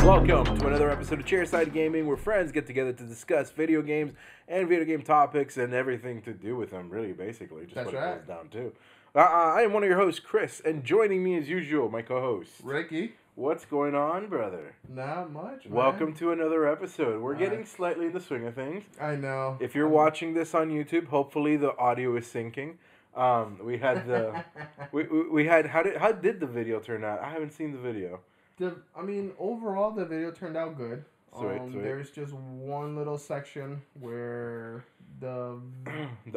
Welcome to another episode of Chairside Gaming, where friends get together to discuss video games and video game topics and everything to do with them, really, basically. Just That's what it right. goes down to. I am one of your hosts, Chris, and joining me as usual, my co-host. Ricky. What's going on, brother? Not much, man. Welcome to another episode. We're getting slightly in the swing of things. I know. If you're watching this on YouTube, hopefully the audio is syncing. We had the we had how did the video turn out? I haven't seen the video. Overall, the video turned out good. Sweet. There's just one little section where the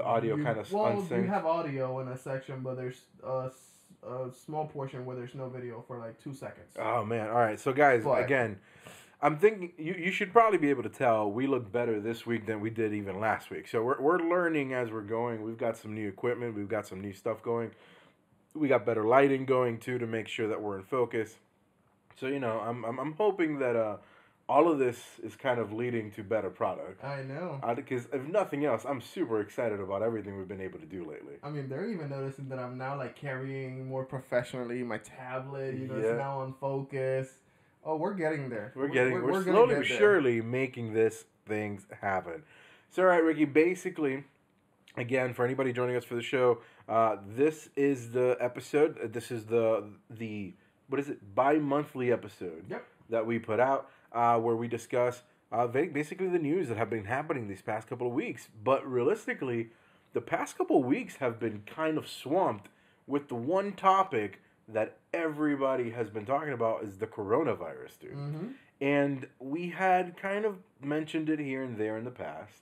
audio kind of unsynced. You have audio in a section, but there's a small portion where there's no video for like 2 seconds. Oh man! All right, so guys, again, I'm thinking you should probably be able to tell we look better this week than we did even last week. So we're learning as we're going. We've got some new equipment. We've got some new stuff going. We got better lighting going too to make sure that we're in focus. So I'm hoping that all of this is kind of leading to better product. I know. Because if nothing else, I'm super excited about everything we've been able to do lately. I mean, they're even noticing that I'm now like carrying more professionally my tablet. It's now on focus. Oh, we're getting there. We're slowly but surely making this things happen. So, all right, Ricky, basically, again, for anybody joining us for the show, this is the episode. This is the what is it? Bi-monthly episode that we put out where we discuss basically the news that have been happening these past couple of weeks. But realistically, the past couple of weeks have been kind of swamped with the one topic that everybody has been talking about is the coronavirus, dude. Mm-hmm. And we had kind of mentioned it here and there in the past,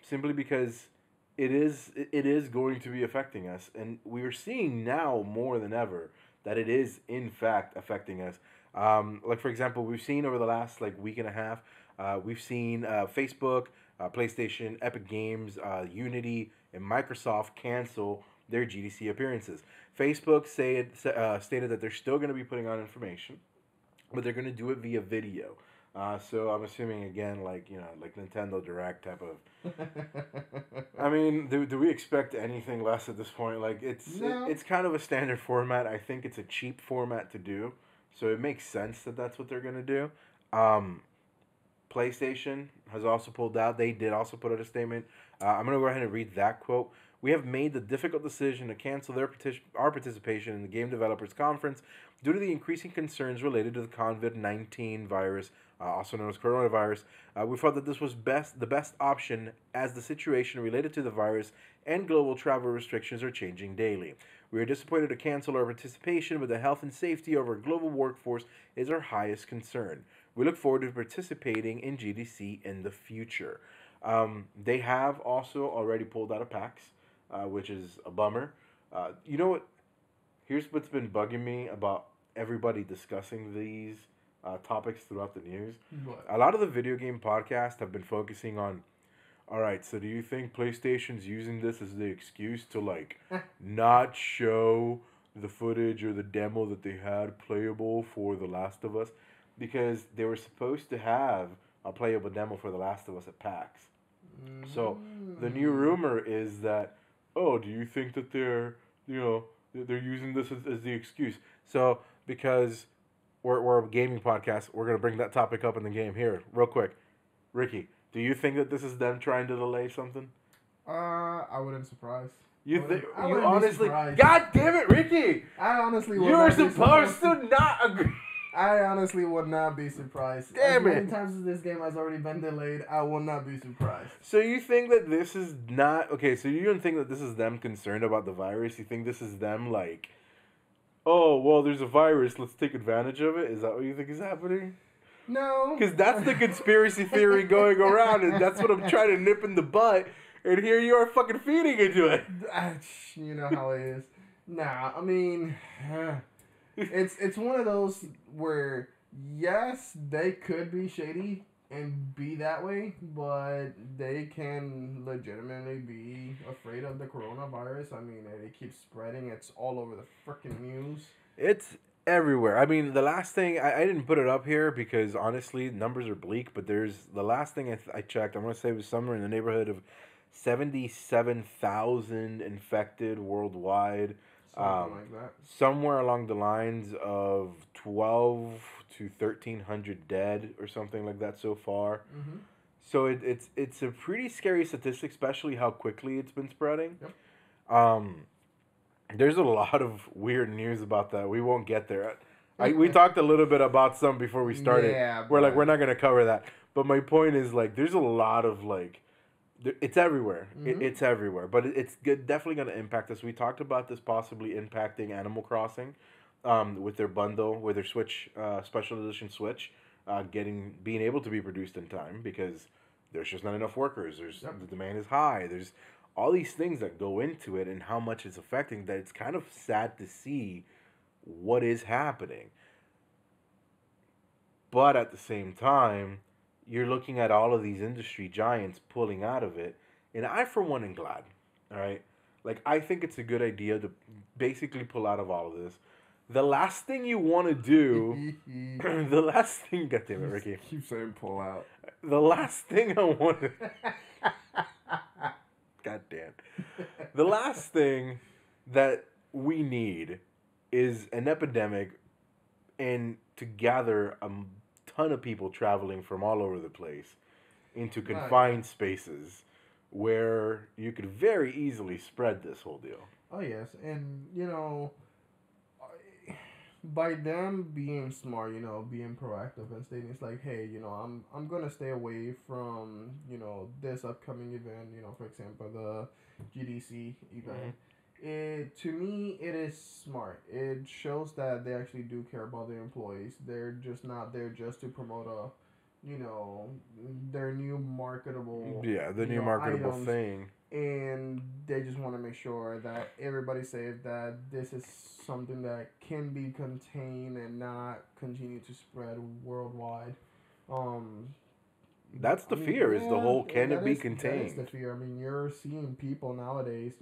simply because it is going to be affecting us. And we are seeing now more than ever that it is, in fact, affecting us. Like, for example, we've seen over the last, week and a half, we've seen Facebook, PlayStation, Epic Games, Unity, and Microsoft cancel their GDC appearances. Facebook stated that they're still going to be putting on information, but they're going to do it via video. So I'm assuming, again, like Nintendo Direct type of... I mean, do we expect anything less at this point? It's kind of a standard format. I think it's a cheap format to do, so it makes sense that that's what they're going to do. PlayStation has also pulled out. They did also put out a statement. I'm going to go ahead and read that quote. We have made the difficult decision to cancel our participation in the Game Developers Conference due to the increasing concerns related to the COVID-19 virus, also known as coronavirus. We felt that this was the best option as the situation related to the virus and global travel restrictions are changing daily. We are disappointed to cancel our participation, but the health and safety of our global workforce is our highest concern. We look forward to participating in GDC in the future. They have also already pulled out of PAX. Which is a bummer. You know what? Here's what's been bugging me about everybody discussing these topics throughout the news. What? A lot of the video game podcasts have been focusing on, all right, so do you think PlayStation's using this as the excuse to, not show the footage or the demo that they had playable for The Last of Us? Because they were supposed to have a playable demo for The Last of Us at PAX. So the new rumor is that, oh, do you think that they're using this as the excuse? So because we're a gaming podcast, we're going to bring that topic up in the game here real quick. Ricky, do you think that this is them trying to delay something? I wouldn't surprise. You honestly, God damn it, Ricky! I honestly would. You're supposed to not agree. I honestly would not be surprised. Damn as many times as this game has already been delayed, I will not be surprised. So you think that this is not... Okay, so you don't think that this is them concerned about the virus? You think this is them oh, well, there's a virus, let's take advantage of it? Is that what you think is happening? No. Because that's the conspiracy theory going around, and that's what I'm trying to nip in the butt, and here you are fucking feeding into it. You know how it is. Nah, I mean... It's one of those where, yes, they could be shady and be that way, but they can legitimately be afraid of the coronavirus. I mean, it keeps spreading. It's all over the freaking news. It's everywhere. I mean, the last thing, I didn't put it up here because, honestly, numbers are bleak, but there's, the last thing I checked, I'm going to say it was somewhere in the neighborhood of 77,000 infected worldwide. Something like that. Somewhere along the lines of 12 to 1,300 dead or something like that so far. Mm-hmm. So it's a pretty scary statistic, especially how quickly it's been spreading. Yep. There's a lot of weird news about that. We won't get there. We talked a little bit about some before we started. Yeah, We're not gonna cover that. But my point is like, there's a lot of like, it's everywhere. Mm-hmm. It's everywhere. But it's definitely gonna impact us. We talked about this possibly impacting Animal Crossing, with their bundle, with their Switch, special edition Switch, being able to be produced in time because there's just not enough workers. The demand is high. There's all these things that go into it and how much it's affecting that it's kind of sad to see what is happening. But at the same time, you're looking at all of these industry giants pulling out of it, and I for one am glad. All right, like I think it's a good idea to basically pull out of all of this. The last thing you want to do, the last thing, goddamn it, Ricky. Keep saying pull out. The last thing I want to, goddamn, the last thing that we need is an epidemic and to gather a ton of people traveling from all over the place into confined spaces where you could very easily spread this whole deal. Oh yes, and by them being smart, being proactive and stating it's like, hey, I'm gonna stay away from this upcoming event. For example, the GDC event. To me, it is smart. It shows that they actually do care about their employees. They're just not there just to promote their new marketable. Yeah, the new marketable items, thing. and they just want to make sure that everybody's safe. That this is something that can be contained and not continue to spread worldwide. That's the fear. Is the whole can it be contained? That is the fear. I mean, you're seeing people nowadays,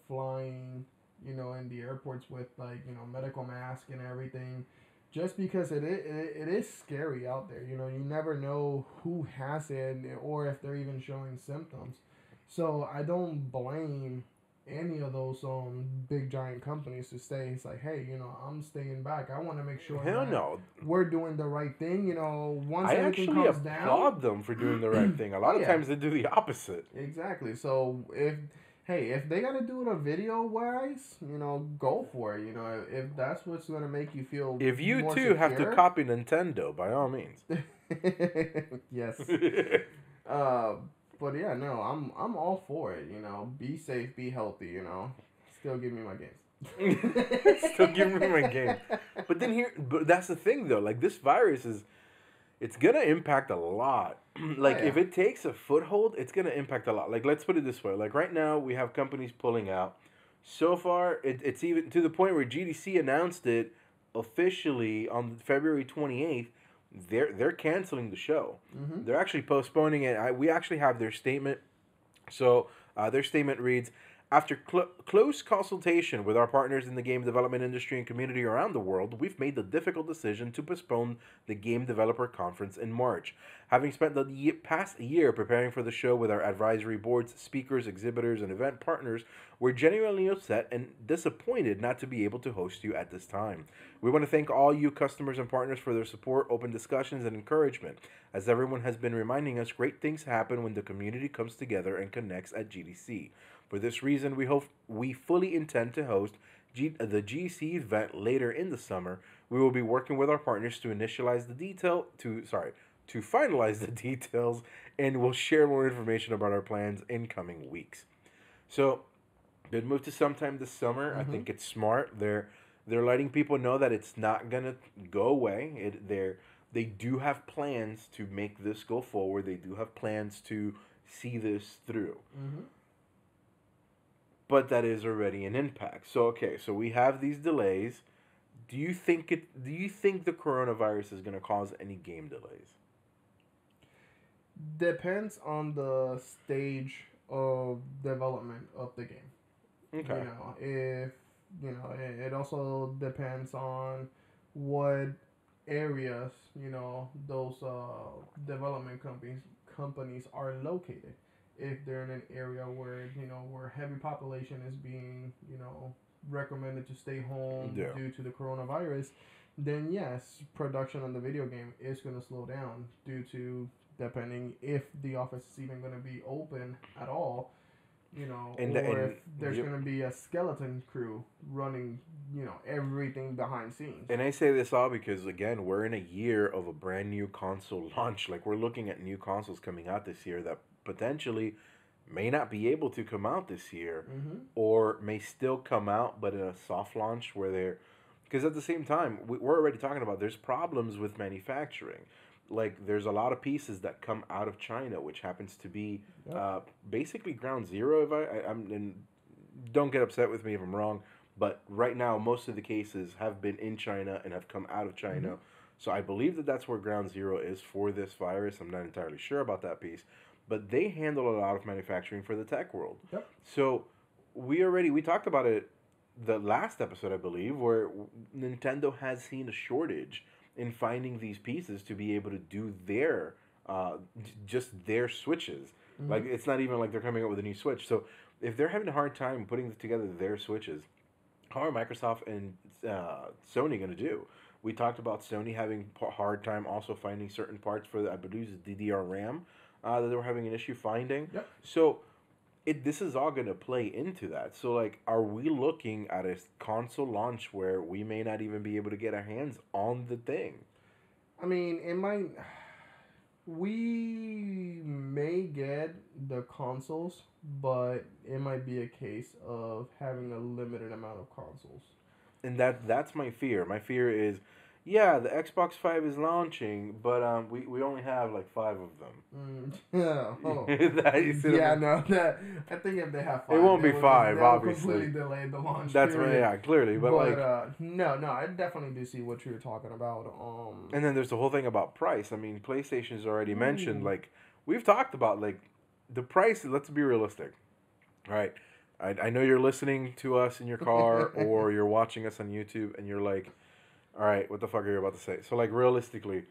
flying, in the airports with like medical mask and everything, just because it is scary out there. You never know who has it or if they're even showing symptoms. So I don't blame any of those big giant companies to say it's like, hey, I'm staying back. I want to make sure we're doing the right thing. Once everything comes down, I applaud them for doing the right thing. A lot of times they do the opposite. Exactly. So if they gotta do it a video wise, go for it. If that's what's gonna make you feel. If you too secure, have to copy Nintendo, by all means. Yes. But yeah, no, I'm all for it. Be safe, be healthy. Still give me my games. Still give me my game. But that's the thing though. Like this virus it's gonna impact a lot. If it takes a foothold, it's gonna impact a lot. Like let's put it this way. Like right now we have companies pulling out. So far, it's even to the point where GDC announced it officially on February 28th. They're canceling the show. Mm-hmm. They're actually postponing it. We actually have their statement. So their statement reads, after close consultation with our partners in the game development industry and community around the world, we've made the difficult decision to postpone the Game Developer Conference in March. Having spent the past year preparing for the show with our advisory boards, speakers, exhibitors, and event partners, we're genuinely upset and disappointed not to be able to host you at this time. We want to thank all you customers and partners for their support, open discussions, and encouragement. As everyone has been reminding us, great things happen when the community comes together and connects at GDC. For this reason, we fully intend to host the GC event later in the summer. We will be working with our partners to finalize the details, and we'll share more information about our plans in coming weeks. So, good move to sometime this summer. Mm-hmm. I think it's smart. They're letting people know that it's not gonna go away. They do have plans to make this go forward. They do have plans to see this through. Mm-hmm. But that is already an impact. So we have these delays. Do you think the coronavirus is going to cause any game delays? Depends on the stage of development of the game. Okay. It also depends on what areas those development companies are located. If they're in an area where where heavy population is being recommended to stay home Yeah. due to the coronavirus, then yes, production on the video game is going to slow down due to depending if the office is even going to be open at all, or if there's yep. going to be a skeleton crew running, everything behind scenes. And I say this all because again, we're in a year of a brand new console launch. Like we're looking at new consoles coming out this year that potentially may not be able to come out this year, Mm-hmm. or may still come out, but in a soft launch where they're, because at the same time we're already talking about there's problems with manufacturing. Like there's a lot of pieces that come out of China, which happens to be basically ground zero. If I'm and don't get upset with me if I'm wrong, but right now most of the cases have been in China and have come out of China. Mm-hmm. So I believe that that's where ground zero is for this virus. I'm not entirely sure about that piece, but they handle a lot of manufacturing for the tech world. Yep. So we talked about it the last episode, I believe, where Nintendo has seen a shortage in finding these pieces to be able to do their just their switches. Mm-hmm. Like it's not even like they're coming up with a new switch. So if they're having a hard time putting together their switches, how are Microsoft and Sony going to do? We talked about Sony having a hard time also finding certain parts for, I believe, it's DDR RAM that they were having an issue finding. Yep. So this is all going to play into that. So, like, are we looking at a console launch where we may not even be able to get our hands on the thing? I mean, it might. We may get the consoles, but it might be a case of having a limited amount of consoles. And that's my fear. My fear is, yeah, the Xbox 5 is launching, but we only have like 5 of them. Yeah. Oh. Yeah, no. That I think if they have 5, it won't be 5, obviously. Completely delay the launch. That's right. Yeah, clearly, but like, no, I definitely do see what you were talking about. And then there's the whole thing about price. I mean, PlayStation's already mentioned. Like, we've talked about like the price. Let's be realistic. All right. I know you're listening to us in your car or you're watching us on YouTube and you're like, all right, what the fuck are you about to say? So, like, realistically,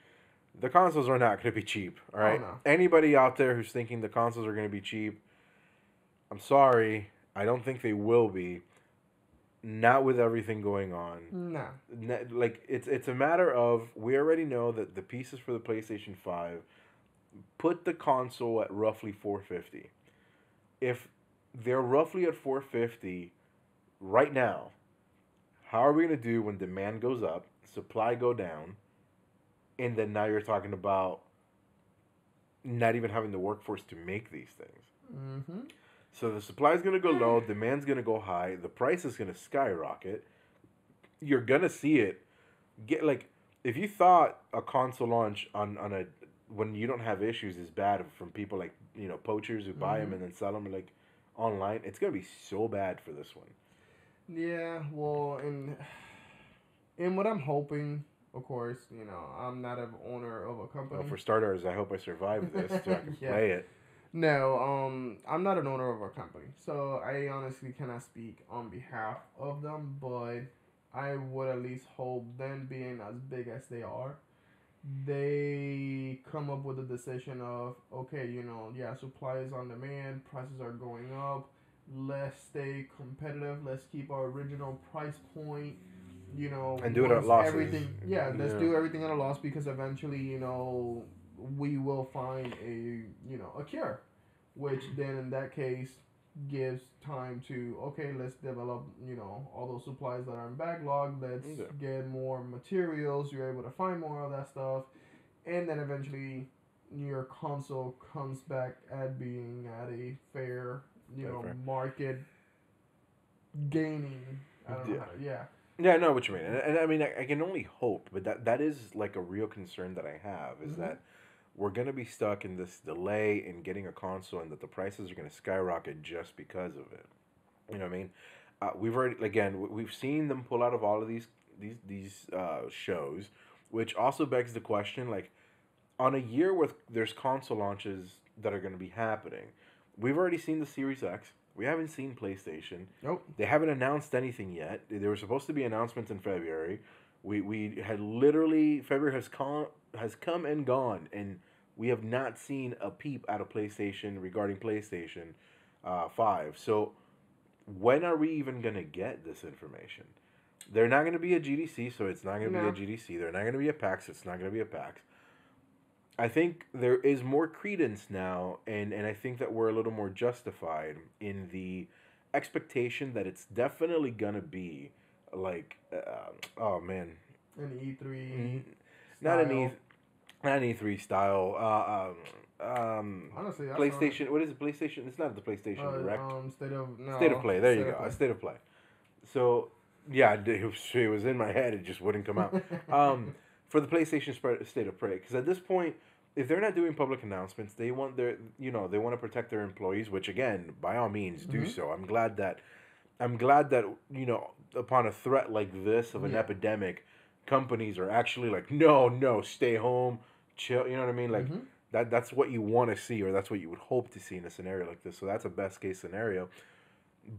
the consoles are not going to be cheap, all right? Oh, no. Anybody out there who's thinking the consoles are going to be cheap, I'm sorry. I don't think they will be. Not with everything going on. No. Like, it's a matter of, we already know that the pieces for the PlayStation 5 put the console at roughly $450. If they're roughly at $450 right now, how are we going to do when demand goes up, supply go down, and then now you're talking about not even having the workforce to make these things? Mm-hmm. So the supply is going to go low, demand's going to go high, the price is going to skyrocket. You're going to see it get, like, if you thought a console launch on a when you don't have issues is bad from people like, poachers who buy them and then sell them like online, it's going to be so bad for this one. Yeah, well, and what I'm hoping, of course, I'm not an owner of a company. Well, for starters, I hope I survive this so I can play it. No, I'm not an owner of a company, so I honestly cannot speak on behalf of them, but I would at least hope them being as big as they are, they come up with a decision of, okay, supply is on demand, prices are going up, let's stay competitive, let's keep our original price point, and do it at losses. Let's do everything at a loss, because eventually, we will find a cure, which then in that case gives time to, okay, let's develop, all those supplies that are in backlog, let's get more materials, you're able to find more of that stuff, and then eventually your console comes back at being at a fair, market gaining. I don't know. Yeah, I know what you mean. And I mean, I can only hope, but that is like a real concern that I have, is that we're going to be stuck in this delay in getting a console, and that the prices are going to skyrocket just because of it. You know what I mean? We've already, again, we've seen them pull out of all of these shows, which also begs the question, like, on a year where there's console launches that are going to be happening, we've already seen the Series X. We haven't seen PlayStation. Nope. They haven't announced anything yet. There were supposed to be announcements in February. We had literally, February has come and gone, and we have not seen a peep out of PlayStation regarding PlayStation 5. So when are we even gonna get this information? They're not gonna be a GDC, so it's not gonna be No. a GDC. They're not gonna be a PAX, it's not gonna be a PAX. I think there is more credence now, and I think that we're a little more justified in the expectation that it's definitely gonna be like, oh man, An E3 not an style. not an E3 style. Honestly, I saw PlayStation. What is it? PlayStation. It's not the PlayStation Direct. State of Play. There you go. A State of Play. So yeah, it was in my head. It just wouldn't come out. For the PlayStation State of Play, because at this point, if they're not doing public announcements, they want their they want to protect their employees. Which again, by all means, do so. I'm glad that upon a threat like this of an epidemic, companies are actually like, no, stay home, chill. You know what I mean? Like that's what you want to see, or that's what you would hope to see in a scenario like this. So that's a best case scenario.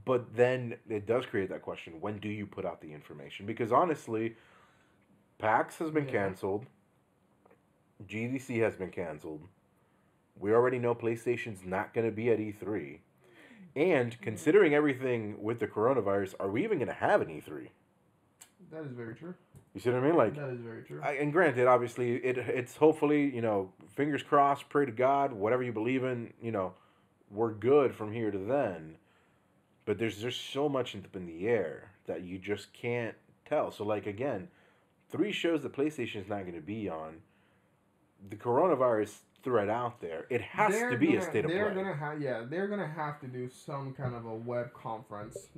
But then it does create that question: when do you put out the information? Because honestly, PAX has been canceled. GDC has been canceled. We already know PlayStation's not going to be at E3. And considering everything with the coronavirus, are we even going to have an E3? That is very true. You see what I mean? Like, that is very true. And granted, obviously, it's hopefully, fingers crossed, pray to God, whatever you believe in, we're good from here to then. But there's just so much up in the air that you just can't tell. So, like, again, 3 shows that PlayStation is not going to be on. The coronavirus threat out there. It has to be a state of play. They're gonna have to do some kind of a web conference,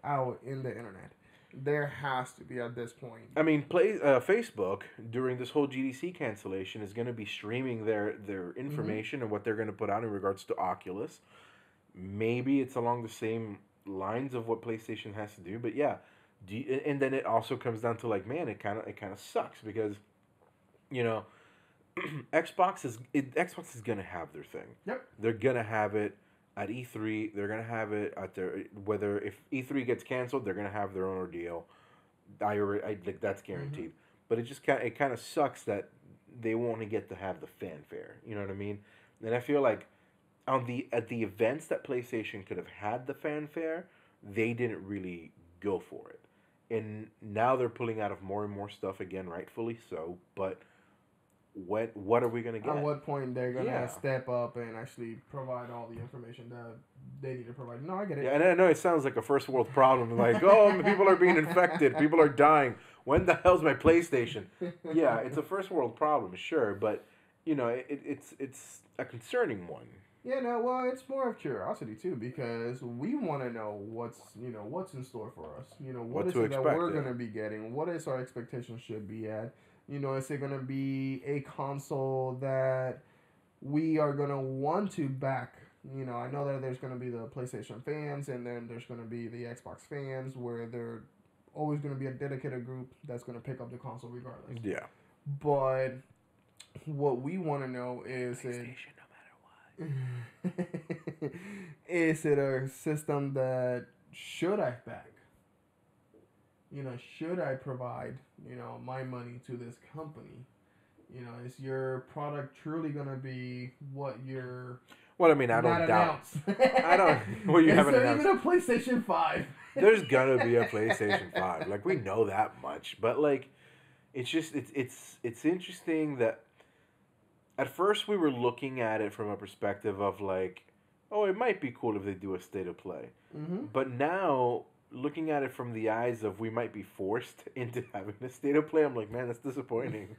out in the internet. There has to be at this point. I mean, Facebook during this whole GDC cancellation is going to be streaming their information and what they're going to put out in regards to Oculus. Maybe it's along the same lines of what PlayStation has to do, but yeah. And then it also comes down to like, man, it kind of sucks because, Xbox is gonna have their thing. Yep. They're gonna have it at E3. They're gonna have it at their whether if E3 gets canceled, they're gonna have their own ordeal. I think that's guaranteed. But it kind of sucks that they won't get to have the fanfare. You know what I mean? And I feel like at the events that PlayStation could have had the fanfare, they didn't really go for it. And now they're pulling out of more and more stuff again, rightfully so. But what are we gonna get? At what point they're gonna step up and actually provide all the information that they need to provide? No, I get it. Yeah, and I know it sounds like a first world problem, like, oh, people are being infected, people are dying. When the hell's my PlayStation? Yeah, it's a first world problem, sure, but it's a concerning one. Yeah, no, well, it's more of curiosity too, because we want to know what's in store for us. What is it that we're gonna be getting? What is our expectations should be at? Is it going to be a console that we are going to want to back? I know that there's going to be the PlayStation fans, and then there's going to be the Xbox fans, where they're always going to be a dedicated group that's going to pick up the console regardless. Yeah. But what we want to know is PlayStation, no matter what. Is it a system that should I back? Should I provide, my money to this company? Is your product truly going to be what you're... Well, I mean, I don't doubt. I don't... Well, you haven't announced. Is there even a PlayStation 5? There's going to be a PlayStation 5. Like, we know that much. But, like, it's just... It's interesting that... At first, we were looking at it from a perspective of, like, oh, it might be cool if they do a state of play. Mm-hmm. But now... Looking at it from the eyes of we might be forced into having a state of play, I'm like, man, that's disappointing.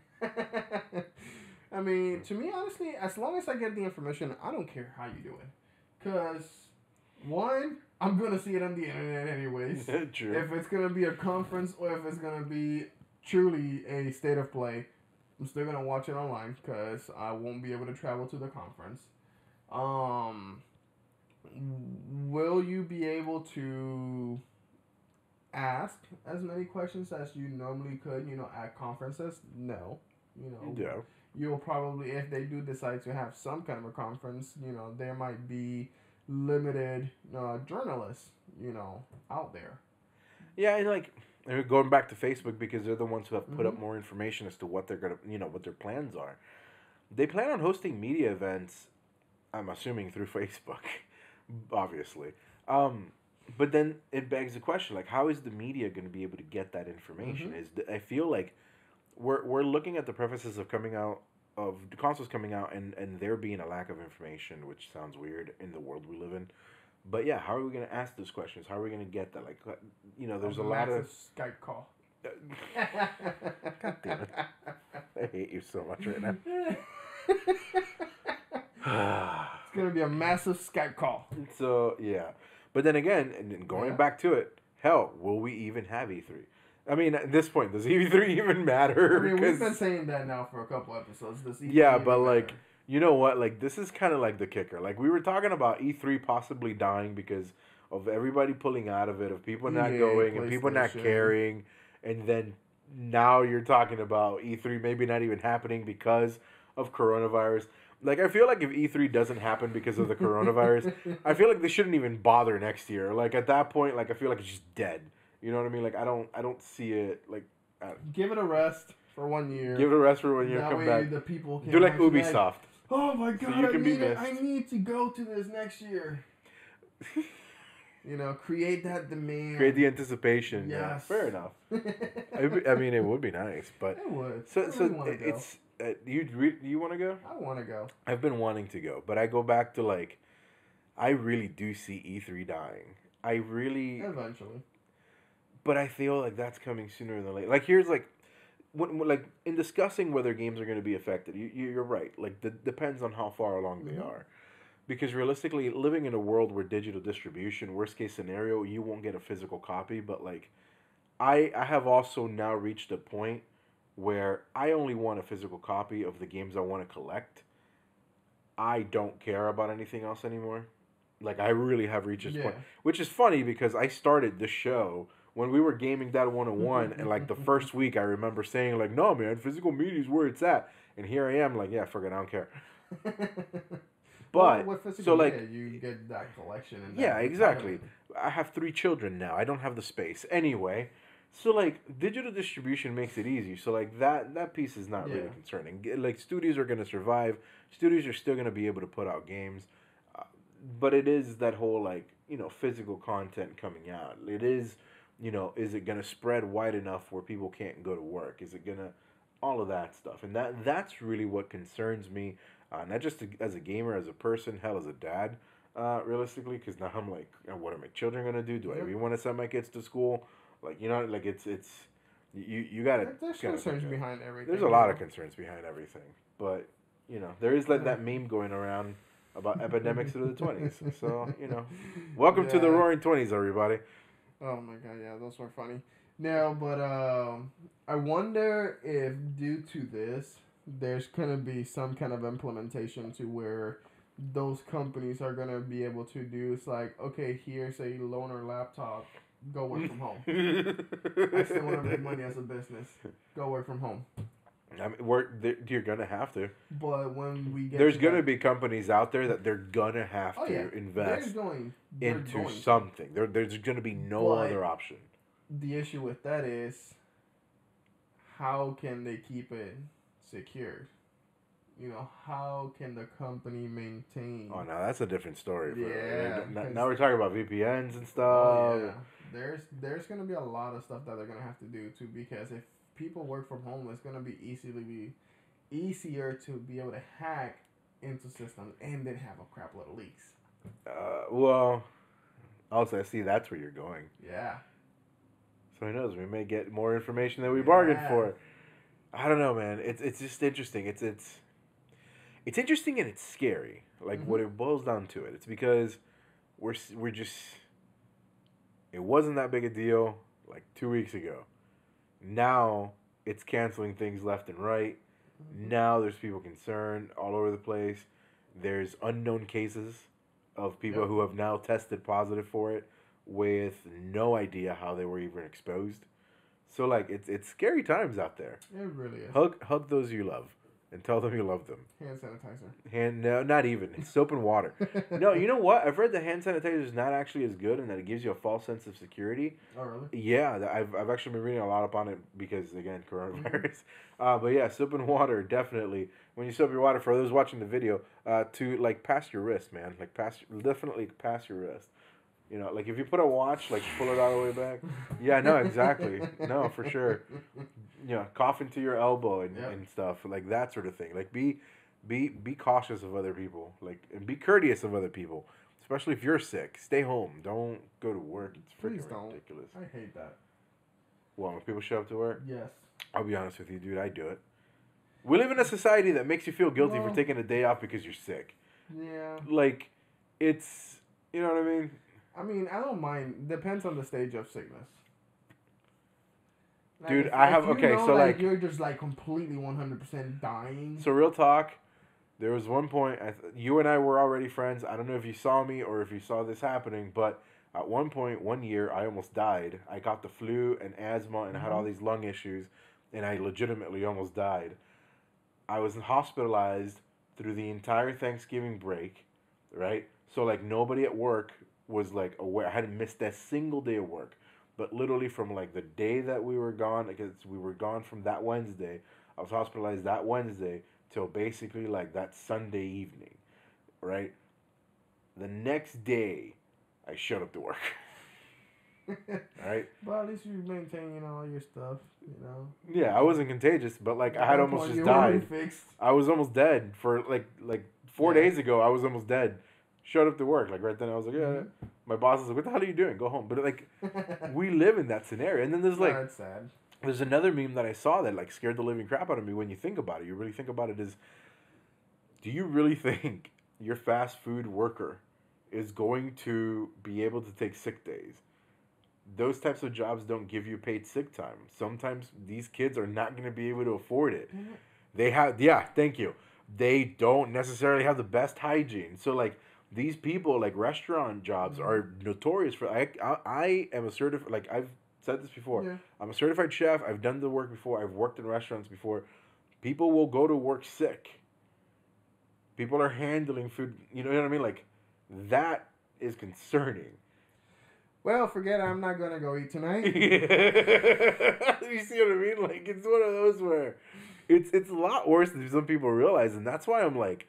I mean, to me, honestly, as long as I get the information, I don't care how you do it. Because, one, I'm going to see it on the internet anyways. True. If it's going to be a conference or if it's going to be truly a state of play, I'm still going to watch it online because I won't be able to travel to the conference. Will you be able to... ask as many questions as you normally could, at conferences? No. Yeah. You'll probably, if they do decide to have some kind of a conference, there might be limited journalists, out there. Yeah, and like going back to Facebook, because they're the ones who have put up more information as to what they're gonna, what their plans are. They plan on hosting media events, I'm assuming through Facebook, obviously. But then it begs the question, like, how is the media going to be able to get that information? I feel like we're looking at the prefaces of coming out of the consoles coming out, and there being a lack of information, which sounds weird in the world we live in. But yeah, how are we going to ask those questions? How are we going to get that? Like, there's a lot of Skype call. God damn it! I hate you so much right now. It's gonna be a massive Skype call. So yeah, but then again, and going back to it, hell, will we even have E3? I mean, at this point, does E3 even matter? I mean, we've been saying that now for a couple episodes. Does E3 yeah, even but matter? like, you know what? Like, this is kind of like the kicker. Like, we were talking about E3 possibly dying because of everybody pulling out of it, of people not going, and people not caring, and then now you're talking about E3 maybe not even happening because of coronavirus. Like, I feel like if E3 doesn't happen because of the coronavirus, I feel like they shouldn't even bother next year. Like, at that point, like, I feel like it's just dead. You know what I mean? Like, I don't see it. Like, give it a rest for 1 year. Give it a rest for 1 year. That Come way back. the people can do like Ubisoft. Oh my god! So you can be missed. I need to go to this next year. Create that demand. Create the anticipation. Yes. Yeah, fair enough. I mean, it would be nice, but it would. So it's you want to go? I want to go. I've been wanting to go, but I go back to like, I really do see E3 dying. I really eventually. But I feel like that's coming sooner than later. Like, here's like, like in discussing whether games are going to be affected, you're right. Like, depends on how far along they are. Because realistically, living in a world where digital distribution, worst case scenario, you won't get a physical copy. But like, I have also now reached a point where I only want a physical copy of the games I want to collect. I don't care about anything else anymore. Like, I really have reached this point. Which is funny because I started the show when we were Gaming Dad 101, and like the first week I remember saying like, no man, physical media is where it's at. And here I am like, yeah, fuck it, I don't care. But with physical so like media, you get that collection. And yeah, exactly. I have 3 children now. I don't have the space anyway. So like digital distribution makes it easy. So like that piece is not really concerning. Like, studios are gonna survive. Studios are still gonna be able to put out games, but it is that whole like physical content coming out. It is. Is it going to spread wide enough where people can't go to work? Is it going to, all of that stuff. And that's really what concerns me, not just as a gamer, as a person, hell, as a dad, realistically, because now I'm like, what are my children going to do? Do I really want to send my kids to school? Like, like it's you got to. There's concerns behind everything. There's a lot of concerns behind everything. But, there is that meme going around about epidemics of the 20s. So, welcome to the Roaring 20s, everybody. Oh my god, yeah, those were funny. No, but I wonder if due to this, there's gonna be some kind of implementation to where those companies are gonna be able to do. It's like, okay, here's a loaner laptop, go work from home. I still want to make money as a business. Go work from home. I mean, you're gonna have to. But when we get there's gonna be companies out there that they're gonna have to invest into something. There's gonna be no other option. The issue with that is, how can they keep it secured? How can the company maintain? Oh, now that's a different story. Yeah. Now we're talking about VPNs and stuff. Oh, yeah. There's gonna be a lot of stuff that they're gonna have to do too, because if people work from home, it's gonna be easier to be able to hack into systems and then have a crap load of leaks. Well, also I see that's where you're going. Yeah. So who knows? We may get more information than we bargained for. I don't know, man. It's just interesting. It's interesting and it's scary. Like what it boils down to it's because we're just. It wasn't that big a deal like 2 weeks ago. Now it's canceling things left and right. Now there's people concerned all over the place. There's unknown cases of people who have now tested positive for it with no idea how they were even exposed. So like it's scary times out there. It really is. Hug those you love and tell them you love them. Hand sanitizer. No, not even. It's soap and water. No, you know what? I've read the hand sanitizer is not actually as good and that it gives you a false sense of security. Oh, really? Yeah, I've actually been reading a lot up on it because, again, coronavirus. But yeah, soap and water, definitely. When you soap your water, for those watching the video, to, like, pass your wrist, man. Like, definitely pass your wrist. You know, like if you put a watch, like pull it all the way back. Yeah, no, exactly. No, for sure. You know, cough into your elbow and stuff like that sort of thing. Like be cautious of other people. Like and be courteous of other people, especially if you're sick. Stay home. Don't go to work. It's freaking ridiculous. I hate that. Well, when people show up to work, yes. I'll be honest with you, dude. I do it. We live in a society that makes you feel guilty for taking a day off because you're sick. Yeah. Like, it's, you know what I mean? I mean, I don't mind. Depends on the stage of sickness. Like Dude, if you're just like completely 100% dying. So real talk, there was one point, you and I were already friends. I don't know if you saw me or if you saw this happening, but at one point, one year, I almost died. I got the flu and asthma and had all these lung issues, and I legitimately almost died. I was hospitalized through the entire Thanksgiving break, right? So, like, nobody at work was, like, aware. I hadn't missed a single day of work. But literally from, like, the day that we were gone, because we were gone from that Wednesday, I was hospitalized that Wednesday till basically, like, that Sunday evening, right? The next day, I showed up to work. Right? But at least you maintain, all your stuff, Yeah, I wasn't contagious, but like I had almost just died. I was almost dead for like 4 days ago. I was almost dead. Showed up to work like right then. I was like, yeah. My boss was like, "What the hell are you doing? Go home." But like, we live in that scenario. And then there's like, that's sad. There's another meme that I saw that like scared the living crap out of me. When you think about it, you really think about it. Is do you really think your fast food worker is going to be able to take sick days? Those types of jobs don't give you paid sick time. Sometimes these kids are not going to be able to afford it. They have, thank you. They don't necessarily have the best hygiene. So like these people, like restaurant jobs are notorious for, I am a certified, like I've said this before. Yeah. I'm a certified chef. I've done the work before. I've worked in restaurants before. People will go to work sick. People are handling food. You know what I mean? Like that is concerning. Well, forget it. I'm not going to go eat tonight. You see what I mean? Like, it's one of those where it's a lot worse than some people realize. And that's why I'm like,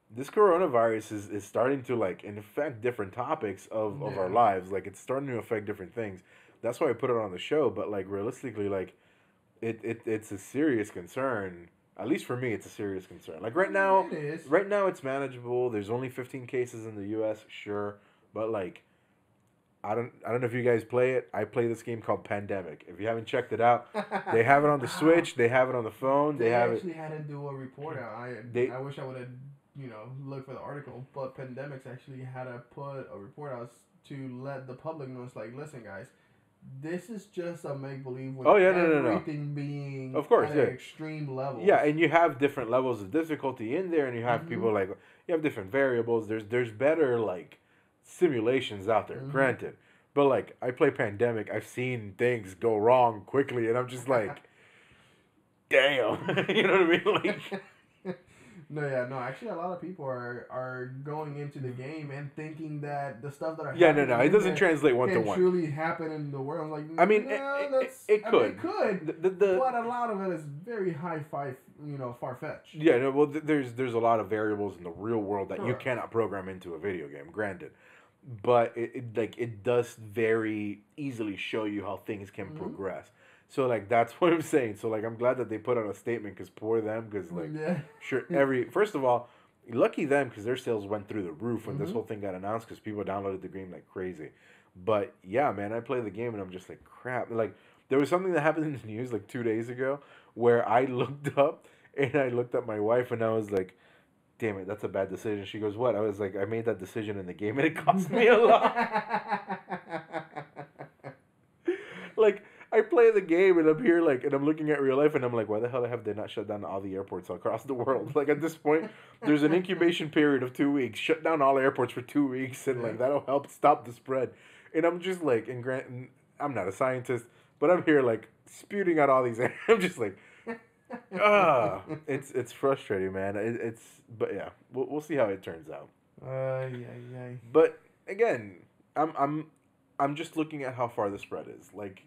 this coronavirus is starting to, like, affect different topics of our lives. Like, it's starting to affect different things. That's why I put it on the show. But, like, realistically, like, it's a serious concern. At least for me, it's a serious concern. Like, right now, it's manageable. There's only 15 cases in the U.S., sure. But, like, I don't know if you guys play it. I play this game called Pandemic. If you haven't checked it out, they have it on the Switch. They have it on the phone. They have actually had to do a report out. I wish I would have, looked for the article. But Pandemics actually had to put a report out to let the public know. It's like, listen, guys, this is just a make believe with everything being of course, at extreme levels. Yeah, and you have different levels of difficulty in there, and you have people like you have different variables. There's better like simulations out there, granted, but like I play Pandemic, I've seen things go wrong quickly, and I'm just like, damn, you know what I mean? Like, no. Actually, a lot of people are going into the game and thinking that the stuff that are happening it doesn't translate one to one. Truly happen in the world. Like, I mean, it could. It could, but a lot of it is very far fetched. Yeah, no. Well, there's a lot of variables in the real world that you cannot program into a video game. Granted. But it does very easily show you how things can progress. So like that's what I'm saying. So like I'm glad that they put out a statement because poor them because like first of all, lucky them because their sales went through the roof when this whole thing got announced because people downloaded the game like crazy. But yeah, man, I play the game and I'm just like crap. Like there was something that happened in the news like 2 days ago where I looked up and I looked at my wife and I was like, damn it, that's a bad decision. She goes, what? I was like, I made that decision in the game and it cost me a lot. Like, I play the game and I'm here, like, and I'm looking at real life and I'm like, why the hell have they not shut down all the airports across the world? Like, at this point, there's an incubation period of 2 weeks. Shut down all airports for 2 weeks and, like, that'll help stop the spread. And I'm just like, and I'm not a scientist, but I'm here, like, spewing out all these. I'm just like, it's frustrating, man. But yeah, we'll see how it turns out. But again, I'm just looking at how far the spread is. Like,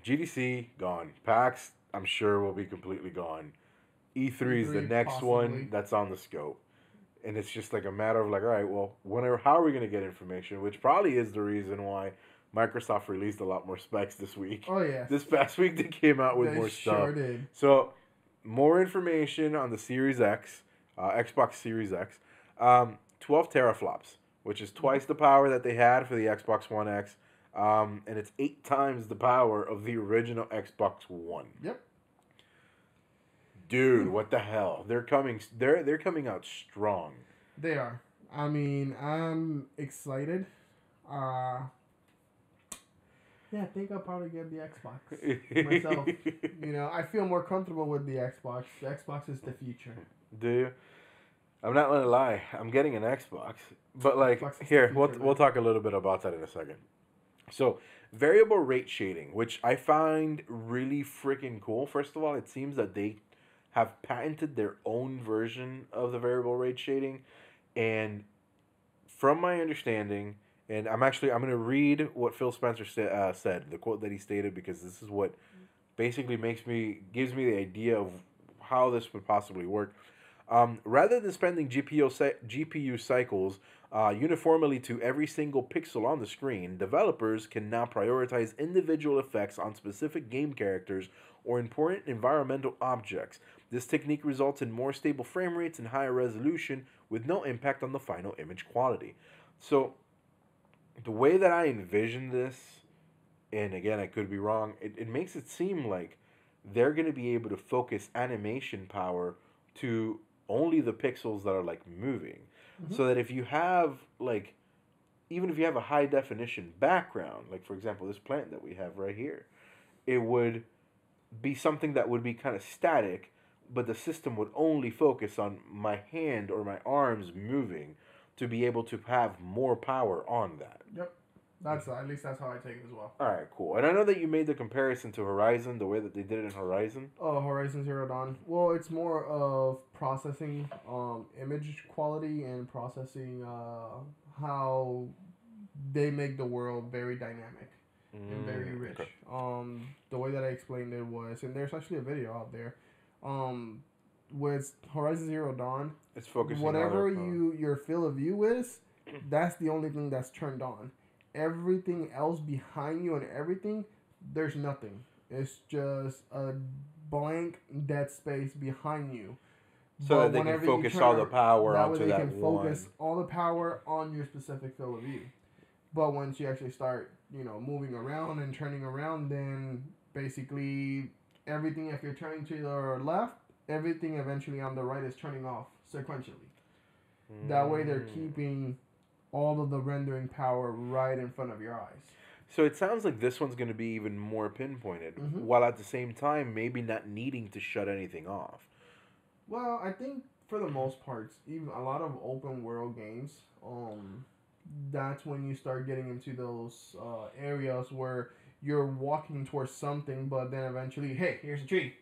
GDC gone, PAX I'm sure will be completely gone. E3 is the next one that's on the scope. And it's just like a matter of like, all right, well, how are we going to get information? Which probably is the reason why Microsoft released a lot more specs this week. Oh yes. This past week they came out with They more sure stuff. did. So more information on the Series X, Xbox Series X, 12 teraflops, which is twice the power that they had for the Xbox One X, and it's 8 times the power of the original Xbox One. Yep. Dude, what the hell? They're coming. They're coming out strong. They are. I mean, I'm excited. Yeah, I think I'll probably get the Xbox myself. You know, I feel more comfortable with the Xbox. The Xbox is the future. Do you? I'm not gonna lie. I'm getting an Xbox, but like Xbox is the here, future, we'll talk a little bit about that in a second. So, variable rate shading, which I find really freaking cool. First of all, it seems that they have patented their own version of the variable rate shading, and from my understanding, and I'm going to read what Phil Spencer said, the quote that he stated, because this is what basically gives me the idea of how this would possibly work. Rather than spending GPU cycles uniformly to every single pixel on the screen, developers can now prioritize individual effects on specific game characters or important environmental objects. This technique results in more stable frame rates and higher resolution with no impact on the final image quality. So, the way that I envision this, and again, I could be wrong, it makes it seem like they're going to be able to focus animation power to only the pixels that are like moving. Mm-hmm. So that if you have like, even if you have a high definition background, like for example, this plant that we have right here, it would be something that would be kind of static, but the system would only focus on my hand or my arms moving to be able to have more power on that. Yep. At least that's how I take it as well. All right, cool. And I know that you made the comparison to Horizon, the way that they did it in Horizon. Oh, Horizon Zero Dawn. Well, it's more of processing image quality and processing how they make the world very dynamic and very rich. Okay. The way that I explained it was, and there's actually a video out there, with Horizon Zero Dawn, it's focusing whatever your field of view is, that's the only thing that's turned on. Everything else behind you and everything, there's nothing. It's just a blank dead space behind you. So that they can focus all the power onto that one. That way they can focus all the power on your specific field of view. But once you actually start, moving around and turning around, then basically everything, if you're turning to the left, everything eventually on the right is turning off sequentially. That way they're keeping all of the rendering power right in front of your eyes. So it sounds like this one's going to be even more pinpointed, while at the same time maybe not needing to shut anything off. Well, I think for the most part, even a lot of open world games, that's when you start getting into those areas where you're walking towards something, but then eventually, hey, here's a tree.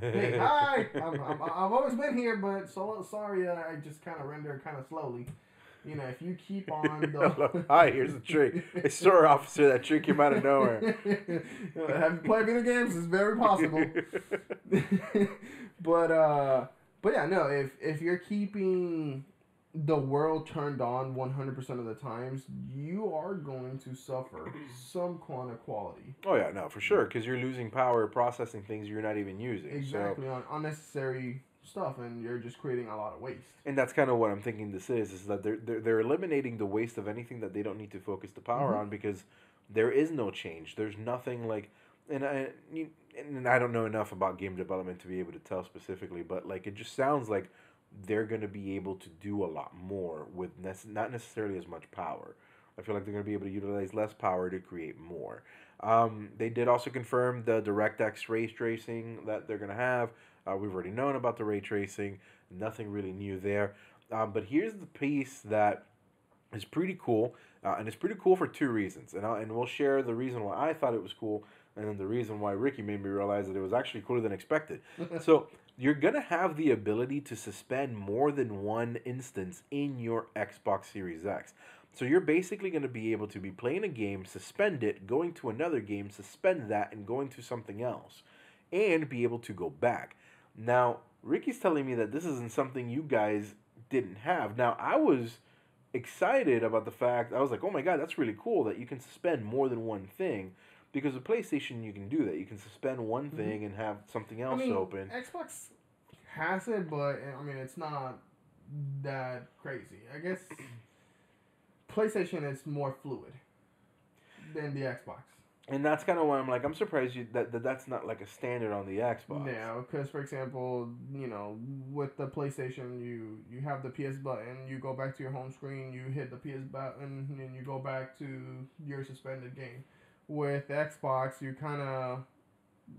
Hey, hi! I've always been here, but sorry, I just kind of render kind of slowly. If you keep on... Hi, here's a tree. Hey, sorry, officer, that tree came out of nowhere. Have you played video games? It's very possible. But yeah, no, if you're keeping the world turned on 100% of the times, you are going to suffer some kind of quality. Oh, yeah, no, for sure, because you're losing power processing things you're not even using. Exactly, on unnecessary stuff, and you're just creating a lot of waste. And that's kind of what I'm thinking this is that they're eliminating the waste of anything that they don't need to focus the power on, because there is no change. There's nothing like, and I don't know enough about game development to be able to tell specifically, but like it just sounds like they're going to be able to do a lot more with not necessarily as much power. I feel like they're going to be able to utilize less power to create more. They did also confirm the DirectX ray tracing that they're going to have. We've already known about the ray tracing. Nothing really new there. But here's the piece that is pretty cool. And it's pretty cool for two reasons. And we'll share the reason why I thought it was cool, and then the reason why Ricky made me realize that it was actually cooler than expected. So you're going to have the ability to suspend more than one instance in your Xbox Series X. So you're basically going to be able to be playing a game, suspend it, going to another game, suspend that, and going to something else. And be able to go back. Now, Ricky's telling me that this isn't something you guys didn't have. Now, I was excited about the fact, I was like, oh my god, that's really cool that you can suspend more than one thing. Because with PlayStation, you can do that. You can suspend one thing and have something else open. Xbox has it, but I mean, it's not that crazy. I guess PlayStation is more fluid than the Xbox. And that's kind of why I'm like, I'm surprised that's not like a standard on the Xbox. Yeah, because for example, you know, with the PlayStation, you have the PS button, you go back to your home screen, you hit the PS button, and you go back to your suspended game. With Xbox, you kind of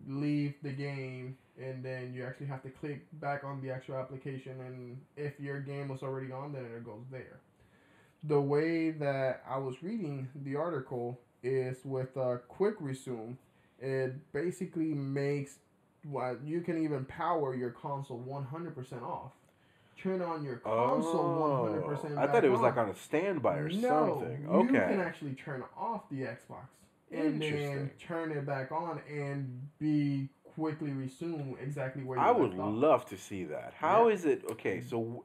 leave the game, and then you actually have to click back on the actual application, and if your game was already on, then it goes there. The way that I was reading the article is with a quick resume. It basically makes what you can even power your console 100% off. Turn on your console 100%. I thought it was like on a standby or something. Okay. You can actually turn off the Xbox and then turn it back on and be quickly resume exactly where you I left would off. love to see that. How is it? Okay, so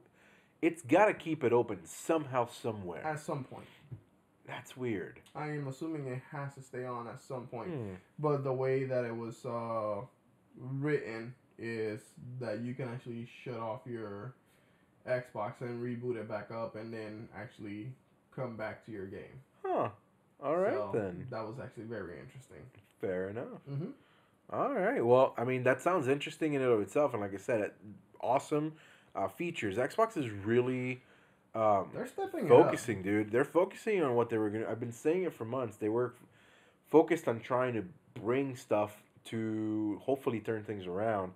it's got to keep it open somehow, somewhere. At some point. That's weird. I am assuming it has to stay on at some point. But the way that it was written is that you can actually shut off your Xbox and reboot it back up and then actually come back to your game. Huh. All right, then. That was actually very interesting. Fair enough. All right. Well, I mean, that sounds interesting in and of itself. And like I said, awesome features. Xbox is really... they're stepping focusing, up. Dude. They're focusing on what they were going to... I've been saying it for months. They were focused on trying to bring stuff to hopefully turn things around.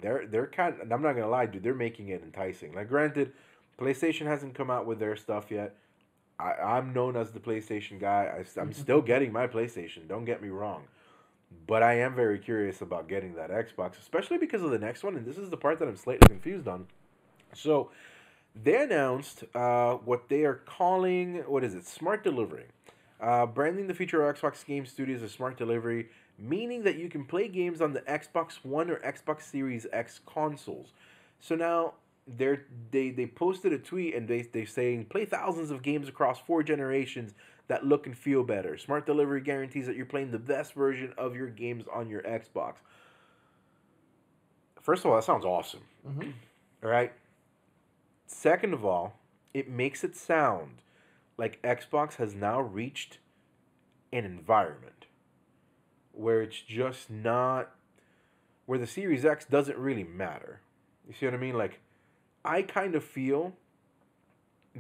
They're kind of... I'm not going to lie, dude. They're making it enticing. Like, granted, PlayStation hasn't come out with their stuff yet. I'm known as the PlayStation guy. I'm still getting my PlayStation. Don't get me wrong. But I am very curious about getting that Xbox, especially because of the next one. And this is the part that I'm slightly confused on. So... they announced what they are calling, smart delivery. Branding the future of Xbox Game Studios as smart delivery, meaning that you can play games on the Xbox One or Xbox Series X consoles. So now they posted a tweet and they're saying, play thousands of games across 4 generations that look and feel better. Smart delivery guarantees that you're playing the best version of your games on your Xbox. First of all, that sounds awesome. All right? Second of all, it makes it sound like Xbox has now reached an environment where it's just not... where the Series X doesn't really matter. You see what I mean? Like, I kind of feel,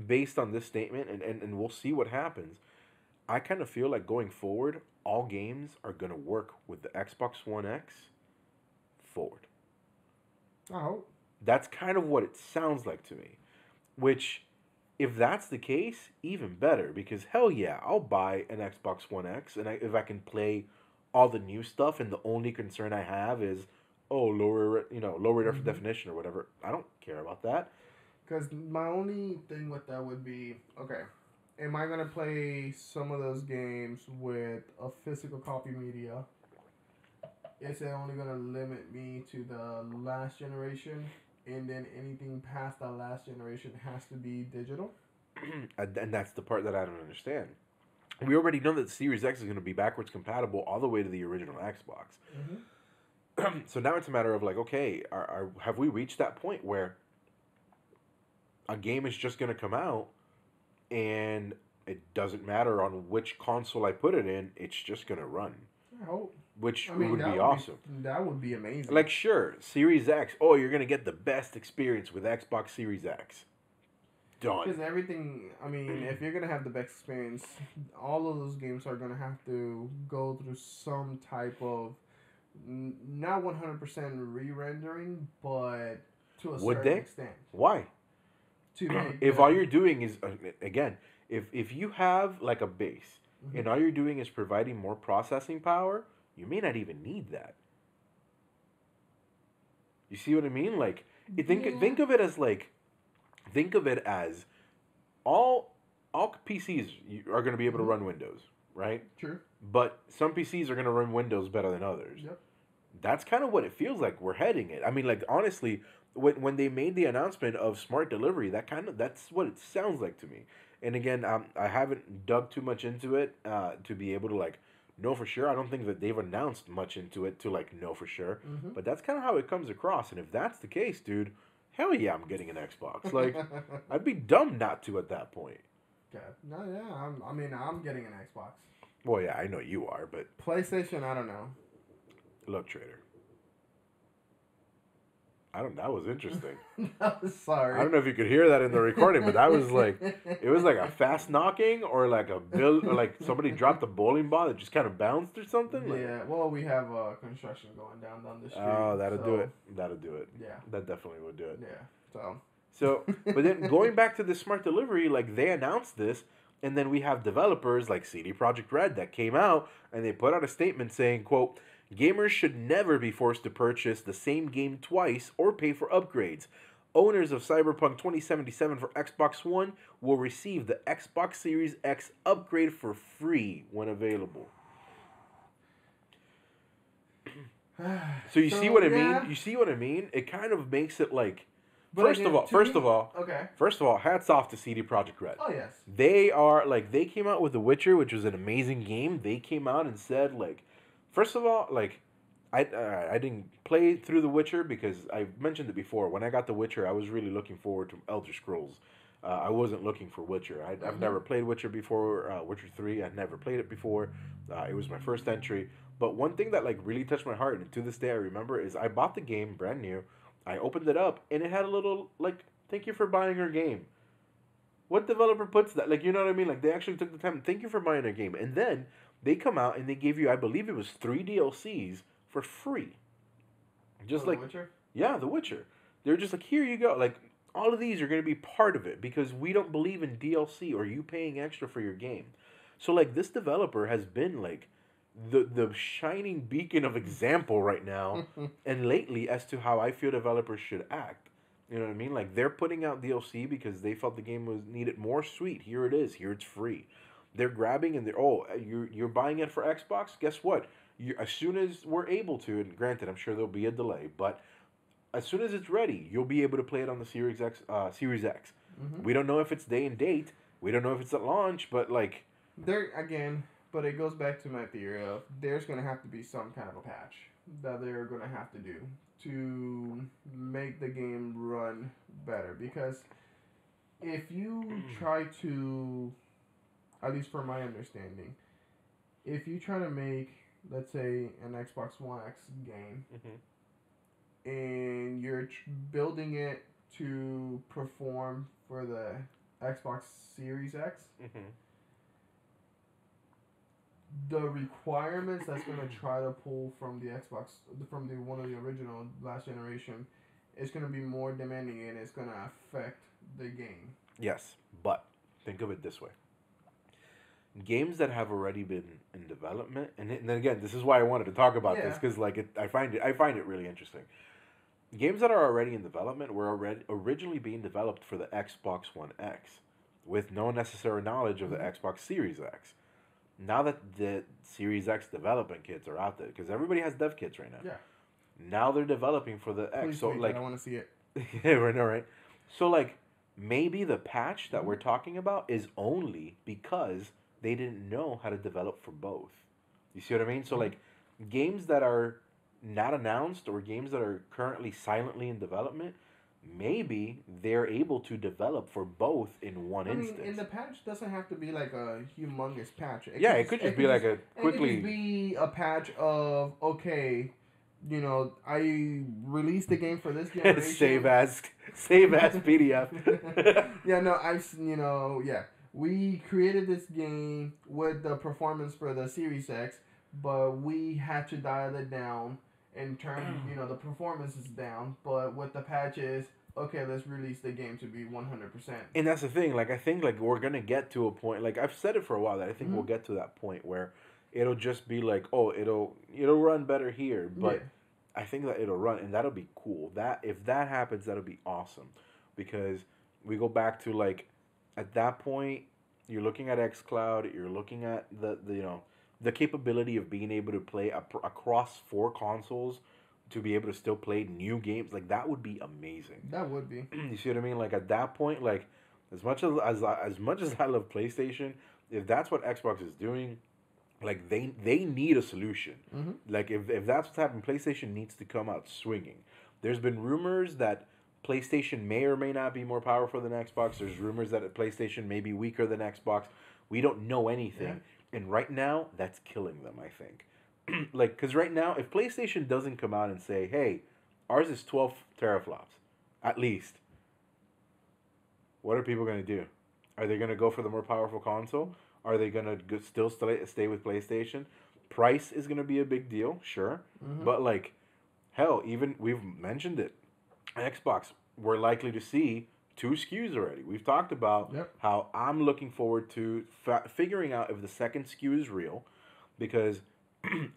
based on this statement, and we'll see what happens, I kind of feel like going forward, all games are going to work with the Xbox One X forward. Oh. That's kind of what it sounds like to me. Which, if that's the case, even better. Because hell yeah, I'll buy an Xbox One X, and if I can play all the new stuff, and the only concern I have is, lower definition or whatever. I don't care about that. Because my only thing with that would be, okay, am I gonna play some of those games with a physical copy media? Is it only gonna limit me to the last generation? And then anything past that last generation has to be digital? And that's the part that I don't understand. We already know that the Series X is going to be backwards compatible all the way to the original Xbox. So now it's a matter of like, okay, have we reached that point where a game is just going to come out and it doesn't matter on which console I put it in, it's just going to run? I hope. Which would be awesome. That would be amazing. Like, sure, Series X. Oh, you're going to get the best experience with Xbox Series X. Done. Because everything, I mean, if you're going to have the best experience, all of those games are going to have to go through some type of, not 100% re-rendering, but to a certain extent. Why? To make if all you're doing is, again, if you have like a base, and all you're doing is providing more processing power, you may not even need that. You see what I mean? Like, think of it as all PCs are going to be able to run Windows, right? True. But some PCs are going to run Windows better than others. Yep. That's kind of what it feels like we're heading it. I mean, like, honestly, when they made the announcement of smart delivery, that's what it sounds like to me. And again, I haven't dug too much into it to be able to like know for sure. I don't think that they've announced much into it to like know for sure. But that's kind of how it comes across. And if that's the case, dude, hell yeah, I'm getting an Xbox. Like, I'd be dumb not to at that point. Okay. No, yeah. I mean, I'm getting an Xbox. Well, yeah, I know you are, but PlayStation, I don't know. look, Trader. I don't. That was interesting. No, sorry. I don't know if you could hear that in the recording, but that was like, it was like a fast knocking or like a bill, or like somebody dropped a bowling ball that just kind of bounced or something. Like, Yeah. Well, we have construction going down the street. oh, that'll do it. That'll do it. Yeah. That definitely would do it. Yeah. So, but then going back to the smart delivery, like they announced this, and then we have developers like CD Projekt Red that came out and they put out a statement saying, quote, gamers should never be forced to purchase the same game twice or pay for upgrades. Owners of Cyberpunk 2077 for Xbox One will receive the Xbox Series X upgrade for free when available. So you see what I mean? You see what I mean? It kind of makes it like, first of all, hats off to CD Projekt Red. Oh yes. They are like, they came out with The Witcher, which was an amazing game. They came out and said like, first of all, like, I didn't play through The Witcher because I mentioned it before. When I got The Witcher, I was really looking forward to Elder Scrolls. I wasn't looking for Witcher. I've never played Witcher before. Witcher 3, I'd never played it before. It was my first entry. But one thing that like really touched my heart, and to this day I remember, is I bought the game brand new. I opened it up, and it had a little, like, thank you for buying our game. What developer puts that? Like, you know what I mean? Like, they actually took the time, thank you for buying our game. And then they come out and they gave you, I believe it was 3 DLCs for free. Just like, The Witcher? Yeah, The Witcher. They're just like, here you go. Like, all of these are going to be part of it because we don't believe in DLC or you paying extra for your game. So, like, this developer has been, like, the shining beacon of example right now and lately as to how I feel developers should act. You know what I mean? Like, they're putting out DLC because they felt the game was needed more. Sweet, here it is. Here it's free. They're grabbing and you're buying it for Xbox. Guess what? As soon as we're able to, and granted, I'm sure there'll be a delay, but as soon as it's ready, you'll be able to play it on the Series X. Series X. We don't know if it's day and date. We don't know if it's at launch, but like, there again. But it goes back to my theory of there's going to have to be some kind of a patch that they're going to have to do to make the game run better. Because if you try to, at least from my understanding, if you try to make, let's say, an Xbox One X game, and you're building it to perform for the Xbox Series X, the requirements that's going to try to pull from the Xbox, from the one of the original last generation, is going to be more demanding and it's going to affect the game. Yes, but think of it this way. Games that have already been in development, and then again, this is why I wanted to talk about this, because like I find it really interesting. Games that are already in development were originally being developed for the Xbox One X, with no necessary knowledge of the Xbox Series X. Now that the Series X development kits are out there, because everybody has dev kits right now. Yeah. Now they're developing for the X. Please so wait, like, I want to see it. Yeah, right now, right? So like, maybe the patch that we're talking about is only because they didn't know how to develop for both. You see what I mean? So like, games that are not announced or games that are currently silently in development, maybe they're able to develop for both in one instance. And the patch doesn't have to be like a humongous patch. It could just be like a quickly. It could just be a patch of, okay, you know, I released the game for this generation. save as PDF. We created this game with the performance for the Series X, but we had to dial it down in terms, the performance is down, but with the patches, okay, let's release the game to be 100%. And that's the thing, like, I think, like, we're going to get to a point, like, I've said it for a while, that I think we'll get to that point where it'll just be like, oh, it'll run better here, but I think that it'll run, and that'll be cool. That if that happens, that'll be awesome, because we go back to, like, at that point, you're looking at xCloud, you're looking at the capability of being able to play across 4 consoles to be able to still play new games, like that would be amazing. That would be. You see what I mean? Like at that point, like as much as I love PlayStation, if that's what Xbox is doing, like they need a solution. Mm-hmm. Like if that's what's happening, PlayStation needs to come out swinging. There's been rumors that PlayStation may or may not be more powerful than Xbox. There's rumors that PlayStation may be weaker than Xbox. We don't know anything. Yeah. And right now, that's killing them, I think. Like, because right now, if PlayStation doesn't come out and say, hey, ours is 12 teraflops, at least, what are people going to do? Are they going to go for the more powerful console? Are they going to still stay with PlayStation? Price is going to be a big deal, sure. Mm-hmm. But, like, hell, even we've mentioned it. Xbox, we're likely to see 2 SKUs already. We've talked about how I'm looking forward to figuring out if the second SKU is real, because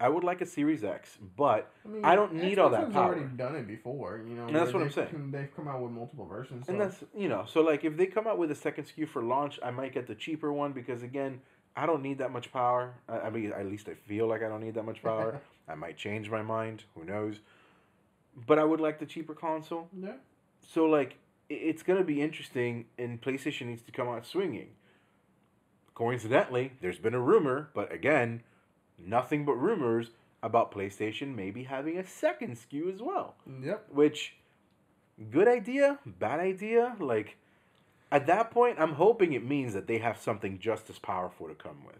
I would like a Series X, but I don't need all that power. Xbox has already done it before, you know. And that's what I'm saying. They've come out with multiple versions. So. And that's, you know, so like if they come out with a second SKU for launch, I might get the cheaper one because, again, I don't need that much power. I mean, at least I feel like I don't need that much power. I might change my mind. Who knows? But I would like the cheaper console. Yeah. So, like, it's going to be interesting, and PlayStation needs to come out swinging. Coincidentally, there's been a rumor, but again, nothing but rumors about PlayStation maybe having a second SKU as well. Yep. Which, good idea, bad idea? Like, at that point, I'm hoping it means that they have something just as powerful to come with.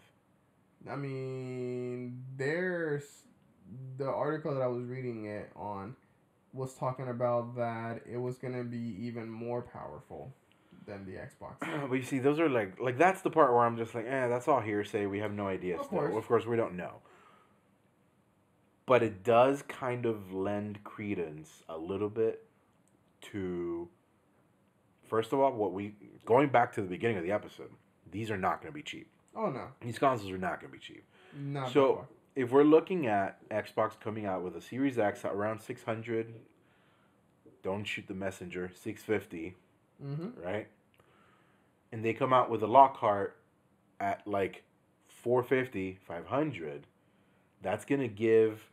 I mean, there's the article that I was reading it on was talking about that it was going to be even more powerful than the Xbox. But you see, those are like that's the part where I'm just like, that's all hearsay. We have no idea still. Of course, we don't know. But it does kind of lend credence a little bit to, first of all, going back to the beginning of the episode, these are not going to be cheap. Oh, no. These consoles are not going to be cheap. Not so, if we're looking at Xbox coming out with a Series X at around 600, don't shoot the messenger, 650, right? And they come out with a Lockhart at like 450, 500, that's going to give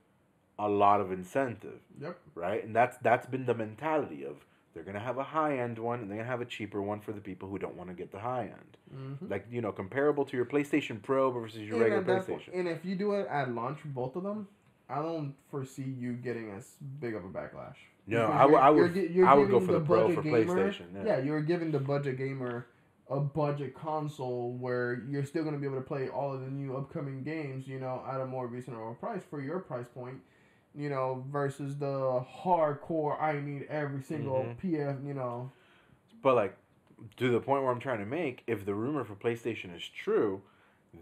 a lot of incentive. Yep. Right? And that's been the mentality of they're going to have a high-end one and they're going to have a cheaper one for the people who don't want to get the high-end. Mm-hmm. Like, you know, comparable to your PlayStation Pro versus your regular PlayStation. And if you do it at launch, both of them, I don't foresee you getting as big of a backlash. No, I would go for the Pro for PlayStation. Yeah, you're giving the budget gamer a budget console where you're still going to be able to play all of the new upcoming games, you know, at a more reasonable price for your price point. You know, versus the hardcore, I need every single PF, you know. But, like, to the point where I'm trying to make, if the rumor for PlayStation is true,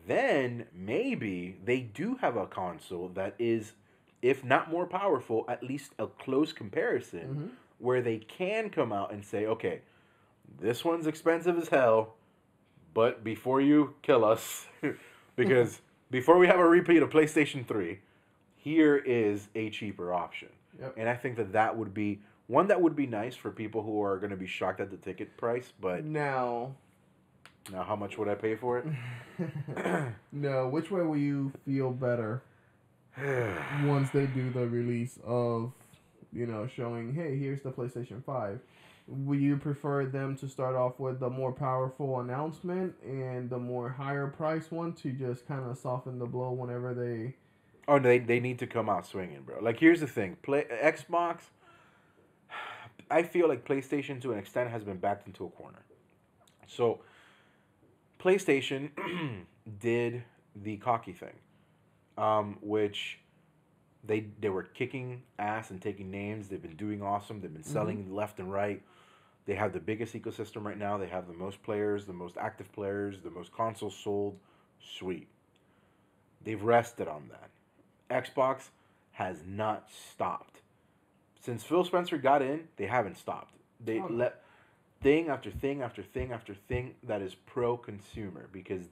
then maybe they do have a console that is, if not more powerful, at least a close comparison, where they can come out and say, okay, this one's expensive as hell, but before you kill us, because before we have a repeat of PlayStation 3, here is a cheaper option. Yep. And I think that would be one that would be nice for people who are going to be shocked at the ticket price. But now how much would I pay for it? No, which way will you feel better once they do the release of, you know, showing, hey, here's the PlayStation 5? Will you prefer them to start off with the more powerful announcement and the more higher price one to just kind of soften the blow whenever they... Oh, they need to come out swinging, bro. Like, here's the thing. Xbox, I feel like PlayStation, to an extent, has been backed into a corner. So, PlayStation did the cocky thing, which they were kicking ass and taking names. They've been doing awesome. They've been selling left and right. They have the biggest ecosystem right now. They have the most players, the most active players, the most consoles sold. Sweet. They've rested on that. Xbox has not stopped. Since Phil Spencer got in, they haven't stopped. They let thing after thing after thing after thing that is pro-consumer because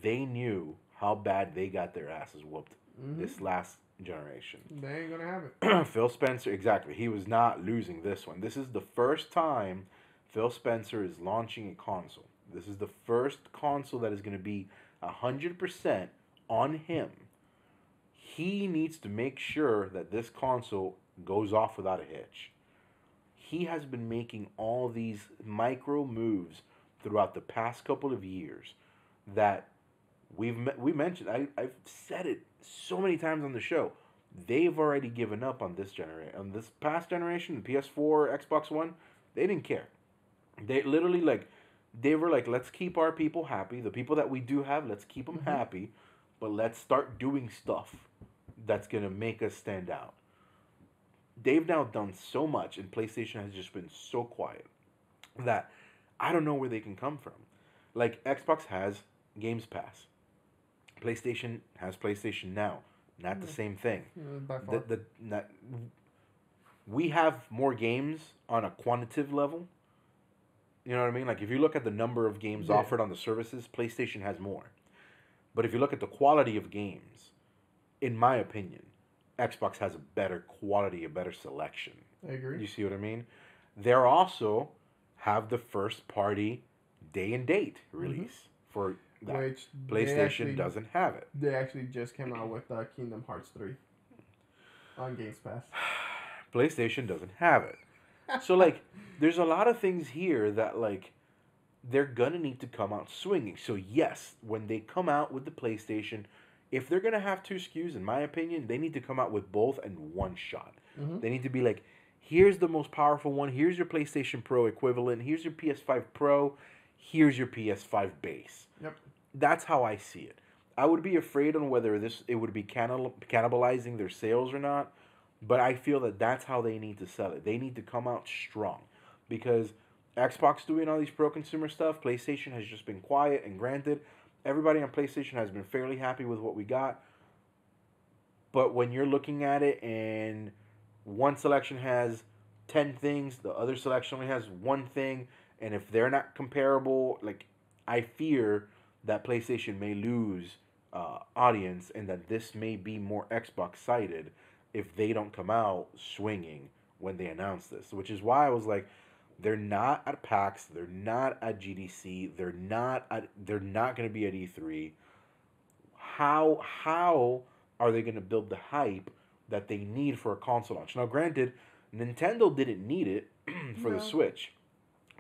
they knew how bad they got their asses whooped this last generation. They ain't gonna have it. Phil Spencer, exactly. He was not losing this one. This is the first time Phil Spencer is launching a console. This is the first console that is going to be 100% on him. He needs to make sure that this console goes off without a hitch. He has been making all these micro moves throughout the past couple of years that we mentioned. I've said it so many times on the show. They've already given up on this generation, on this past generation, the PS4, Xbox One. They didn't care. They literally they were like, let's keep our people happy. The people that we do have, let's keep them happy, but let's start doing stuff that's gonna make us stand out. They've now done so much, and PlayStation has just been so quiet that I don't know where they can come from. Like Xbox has Games Pass, PlayStation has PlayStation Now. Not the same thing. By far. We have more games on a quantitative level. You know what I mean? Like if you look at the number of games offered on the services, PlayStation has more. But if you look at the quality of games, in my opinion, Xbox has a better quality, a better selection. I agree. You see what I mean? They're also have the first party day and date release for that. Which PlayStation doesn't have it. They actually just came out with Kingdom Hearts 3 on Games Pass. PlayStation doesn't have it. So like there's a lot of things here that like they're gonna need to come out swinging. So yes, when they come out with the PlayStation, if they're gonna have two SKUs, in my opinion, they need to come out with both in one shot. They need to be like, here's the most powerful one, here's your PlayStation Pro equivalent, here's your PS5 Pro, here's your PS5 base. Yep. That's how I see it. I would be afraid on whether it would be cannibalizing their sales or not, but I feel that that's how they need to sell it. They need to come out strong, because Xbox doing all these pro consumer stuff, PlayStation has just been quiet, and granted, everybody on PlayStation has been fairly happy with what we got. But when you're looking at it and one selection has 10 things, the other selection only has one thing, and if they're not comparable, like I fear that PlayStation may lose audience, and that this may be more Xbox sided if they don't come out swinging when they announce this. Which is why I was like, they're not at PAX, they're not at GDC, they're not going to be at E3. How are they going to build the hype that they need for a console launch? Now, granted, Nintendo didn't need it for the Switch,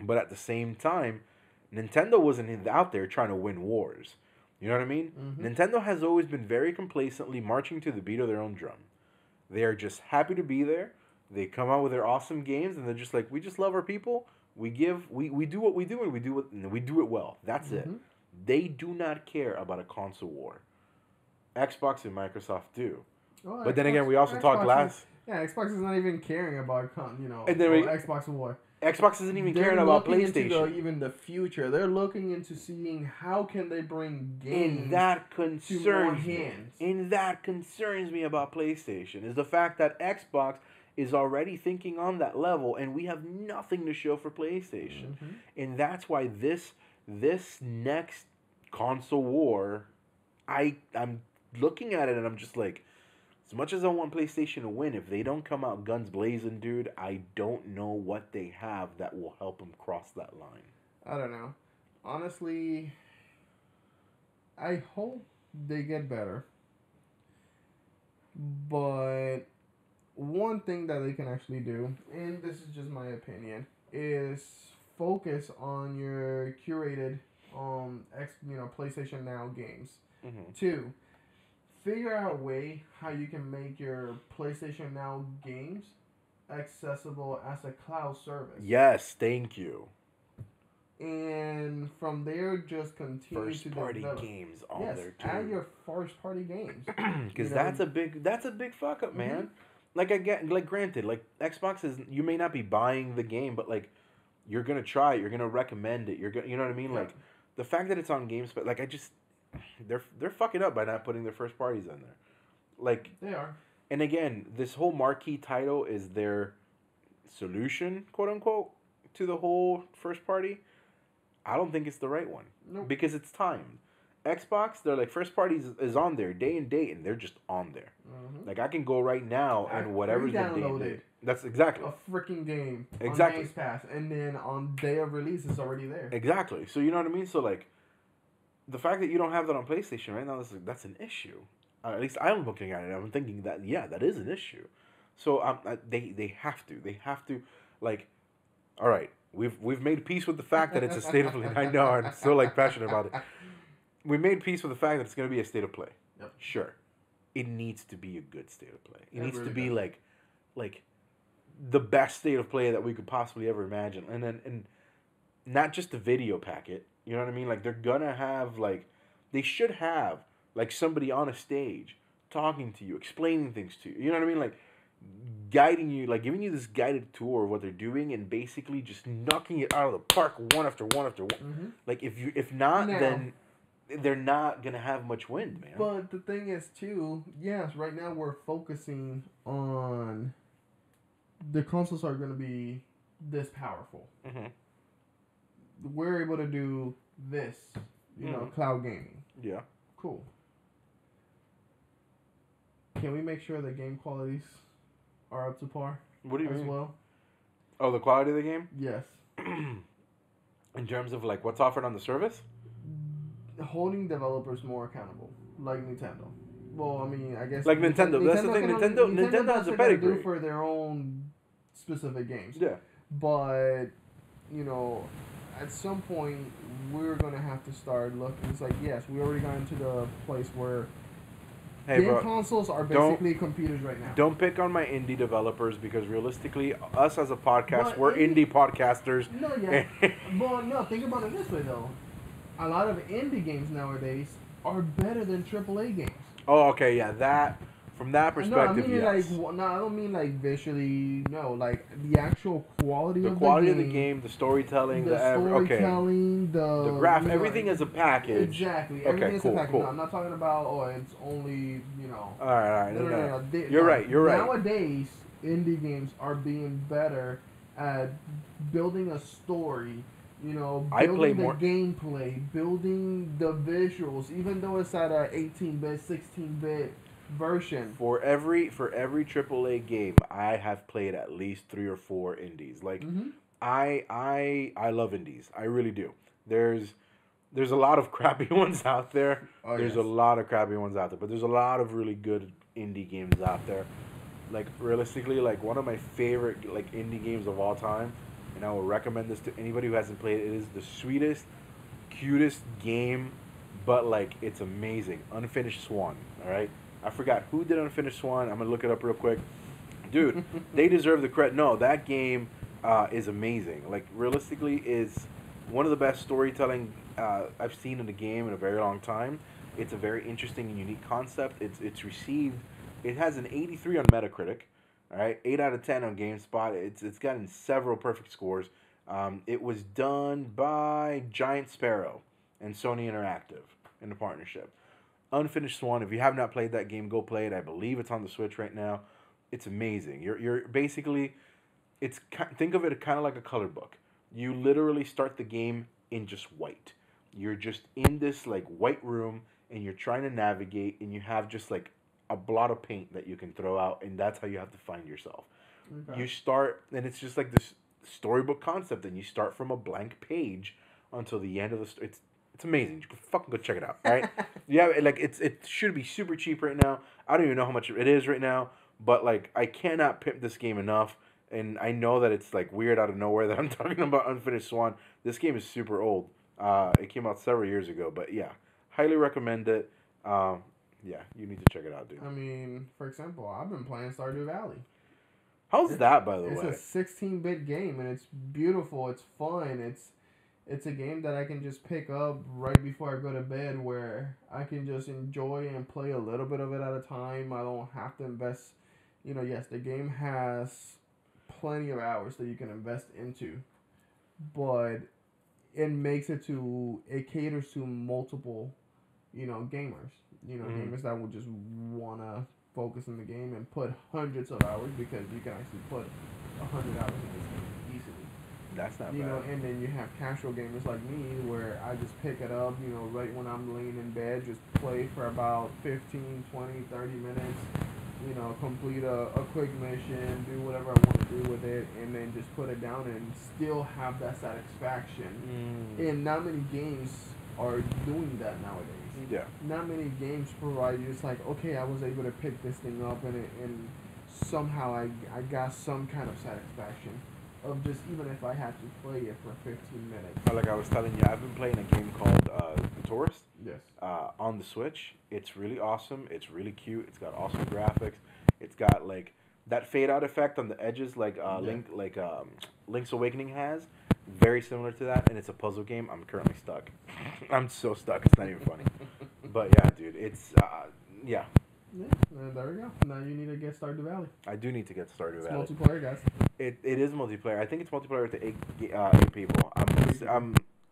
but at the same time, Nintendo wasn't out there trying to win wars. You know what I mean? Nintendo has always been very complacently marching to the beat of their own drum. They are just happy to be there. They come out with their awesome games, and they're just like, we just love our people. We do what we do, and we do it well. That's it. They do not care about a console war. Xbox and Microsoft do. Well, but then again, we also talked last. Xbox is not even caring about Xbox War. Xbox isn't even caring about PlayStation. Into even the future. They're looking into seeing how can they bring games and that to more concerns hands. And that concerns me about PlayStation is the fact that Xbox is already thinking on that level, and we have nothing to show for PlayStation. And that's why this next console war, I'm looking at it and I'm just like, as much as I want PlayStation to win, if they don't come out guns blazing, dude, I don't know what they have that will help them cross that line. I don't know. Honestly, I hope they get better. But one thing that they can actually do, and this is just my opinion, is focus on your curated PlayStation Now games. 2, figure out a way how you can make your PlayStation Now games accessible as a cloud service. Yes, thank you. And from there, just continue first to party develop games on there too. Add your first party games. Because that's a big fuck up, man. Like granted, like Xbox is, you may not be buying the game, but like you're gonna try it, you're gonna recommend it, you know what I mean? Like the fact that it's on GameSpot, like they're fucking up by not putting their first parties in there. Like they are. And again, this whole marquee title is their solution, quote unquote, to the whole first party. I don't think it's the right one. Nope. Because it's timed. Xbox, they're like, first party is on there day and date, and they're just on there. Like I can go right now and whatever's the day and date. That's exactly a freaking game exactly on Games Pass, and then on day of release it's already there. Exactly. So you know what I mean. So like, the fact that you don't have that on PlayStation right now, that's an issue. At least I'm looking at it. I'm thinking that that is an issue. So they have to. They have to, like, all right. We've made peace with the fact that it's a state of play. I know I'm so like passionate about it. We made peace with the fact that it's going to be a state of play. Yep. Sure, it needs to be a good state of play. It needs really to be does. like the best state of play that we could possibly ever imagine, and not just the video packet. You know what I mean? Like they're gonna have they should have like somebody on a stage talking to you, explaining things to you. You know what I mean? Like guiding you, like giving you this guided tour of what they're doing, and basically just knocking it out of the park one after one after one. Mm-hmm. Like if not, Now, then they're not gonna have much wind, man. But the thing is, too, yes, right now we're focusing on the consoles are going to be this powerful. Mm-hmm. We're able to do this, you know, cloud gaming. Yeah. Cool. Can we make sure the game qualities are up to par? What do you as mean? well? Oh, the quality of the game? Yes. In terms of like what's offered on the service? Holding developers more accountable, like Nintendo. Well, I mean, I guess like Nintendo. That's the thing. Nintendo has a pedigree do for their own specific games. Yeah. But you know, at some point we're gonna have to start looking. It's like, yes, we already got into the place where game consoles are basically computers right now. Don't pick on my indie developers because realistically, us as a podcast, we're indie podcasters. No, yeah. But no, think about it this way though. A lot of indie games nowadays are better than AAA games. Oh, okay, yeah. That from that perspective, no, I mean yes. I don't mean like visually. No, like the actual quality of the game, the storytelling, the graph, everything is a package. Exactly, everything is a package. Cool. No, I'm not talking about it's only All right. No. You're right. Nowadays, indie games are being better at building a story. You know, building the gameplay, building the visuals, even though it's at a 18-bit, 16-bit version. For every AAA game, I have played at least 3 or 4 indies. Like, I love indies. I really do. There's a lot of crappy ones out there. There's a lot of crappy ones out there, but there's a lot of really good indie games out there. Like, realistically, like one of my favorite like indie games of all time, and I will recommend this to anybody who hasn't played it. It is the sweetest, cutest game, but like it's amazing. Unfinished Swan. All right, I forgot who did Unfinished Swan. I'm gonna look it up real quick. Dude, they deserve the credit. No, that game is amazing. Like realistically, is one of the best storytelling I've seen in a game in a very long time. It's a very interesting and unique concept. It's received. It has an 83 on Metacritic. All right, 8 out of 10 on GameSpot. It's gotten several perfect scores. It was done by Giant Sparrow and Sony Interactive in a partnership. Unfinished Swan. If you have not played that game, go play it. I believe it's on the Switch right now. It's amazing. You're basically, think of it kind of like a color book. You literally start the game in just white. You're just in this like white room and you're trying to navigate, and you have just like a blot of paint that you can throw out, and that's how you have to find yourself. Okay. You start, and it's just like this storybook concept, and you start from a blank page until the end of the story. It's amazing. You can fucking go check it out, right? Yeah, like it should be super cheap right now. I don't even know how much it is right now, but like I cannot pimp this game enough, and I know that it's like weird out of nowhere that I'm talking about Unfinished Swan. This game is super old. It came out several years ago, but yeah, highly recommend it. Yeah, you need to check it out, dude. I mean, for example, I've been playing Stardew Valley. How's that, by the way? It's a 16-bit game, and it's beautiful. It's fun. It's a game that I can just pick up right before I go to bed, where I can just enjoy and play a little bit of it at a time. I don't have to invest. You know, yes, the game has plenty of hours that you can invest into, but it caters to multiple, gamers. Gamers that will just want to focus in the game and put hundreds of hours, because you can actually put 100 hours in this game easily. That's not bad. And then you have casual gamers like me, where I just pick it up, right when I'm laying in bed, just play for about 15, 20, 30 minutes, complete a quick mission, do whatever I want to do with it, and then just put it down and still have that satisfaction. And not many games are doing that nowadays. Yeah. Not many games provide you. It's like, okay, I was able to pick this thing up and somehow I got some kind of satisfaction of just even if I had to play it for 15 minutes. Like I was telling you, I've been playing a game called The Tourist. Yes. On the Switch. It's really awesome. It's really cute. It's got awesome graphics. It's got like that fade out effect on the edges, like Link's Awakening has. Very similar to that, and it's a puzzle game. I'm currently stuck. I'm so stuck. It's not even funny. But yeah, dude, it's yeah. Yeah, there we go. Now you need to get Stardew Valley. I do need to get Stardew It's Valley. multiplayer, guys. It is multiplayer. I think it's multiplayer with the eight people.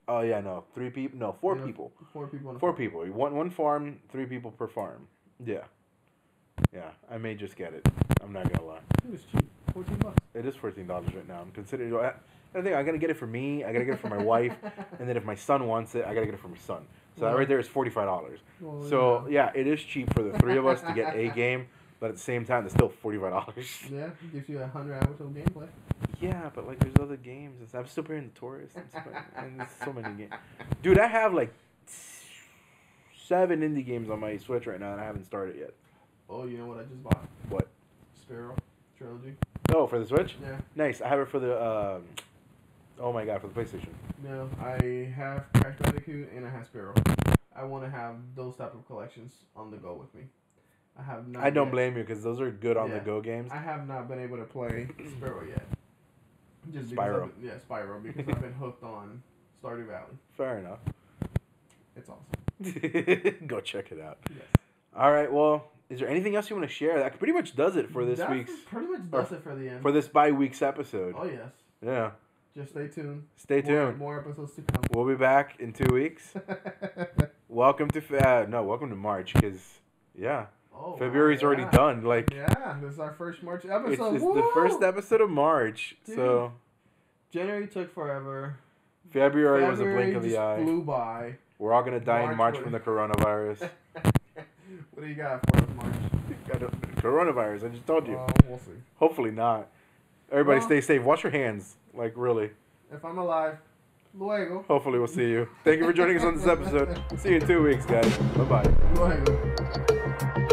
Oh yeah, no, 3 people. No, 4 people. 4 people. On 4 people. One farm, 3 people per farm. Yeah. Yeah, I may just get it. I'm not gonna lie. It was cheap. $14. It is $14 right now. I'm considering. I think I gotta get it for me. I gotta get it for my wife, and then if my son wants it, I gotta get it for my son. So that right there is $45. Well, So yeah, it is cheap for the 3 of us to get a game, but at the same time, it's still $45. Yeah, it gives you 100 hours of gameplay. Yeah, but like there's other games. I'm still playing The Tourist. And there's so many games. Dude, I have like 7 indie games on my Switch right now, and I haven't started yet. Oh, you know what I just bought? What? Sparrow Trilogy. Oh, for the Switch? Yeah. Nice. I have it for the. Oh my god, for the PlayStation. No, I have Crash Bandicoot and I have Sparrow. I want to have those type of collections on the go with me. I have not. I don't blame you because those are good on the go games. I have not been able to play Sparrow yet. Just Spyro. Spyro, because I've been hooked on Stardew Valley. Fair enough. It's awesome. Go check it out. Yes. All right. Well, is there anything else you want to share? That pretty much does it for this week's. Pretty much does it for the end. For this bi-week's episode. Oh yes. Yeah. Just stay tuned. Stay tuned. More episodes to come. We'll be back in 2 weeks. Welcome to March, because February's already done. Like yeah, this is our first March episode. It's the first episode of March. Dude. So January took forever. February was a blink of the just eye. Flew by. We're all gonna die in March from the coronavirus. What do you got for us, March? Coronavirus. I just told you. We'll see. Hopefully not. Everybody stay safe. Wash your hands. Like really. If I'm alive, luego. Hopefully we'll see you. Thank you for joining us on this episode. See you in 2 weeks, guys. Bye bye. Luego.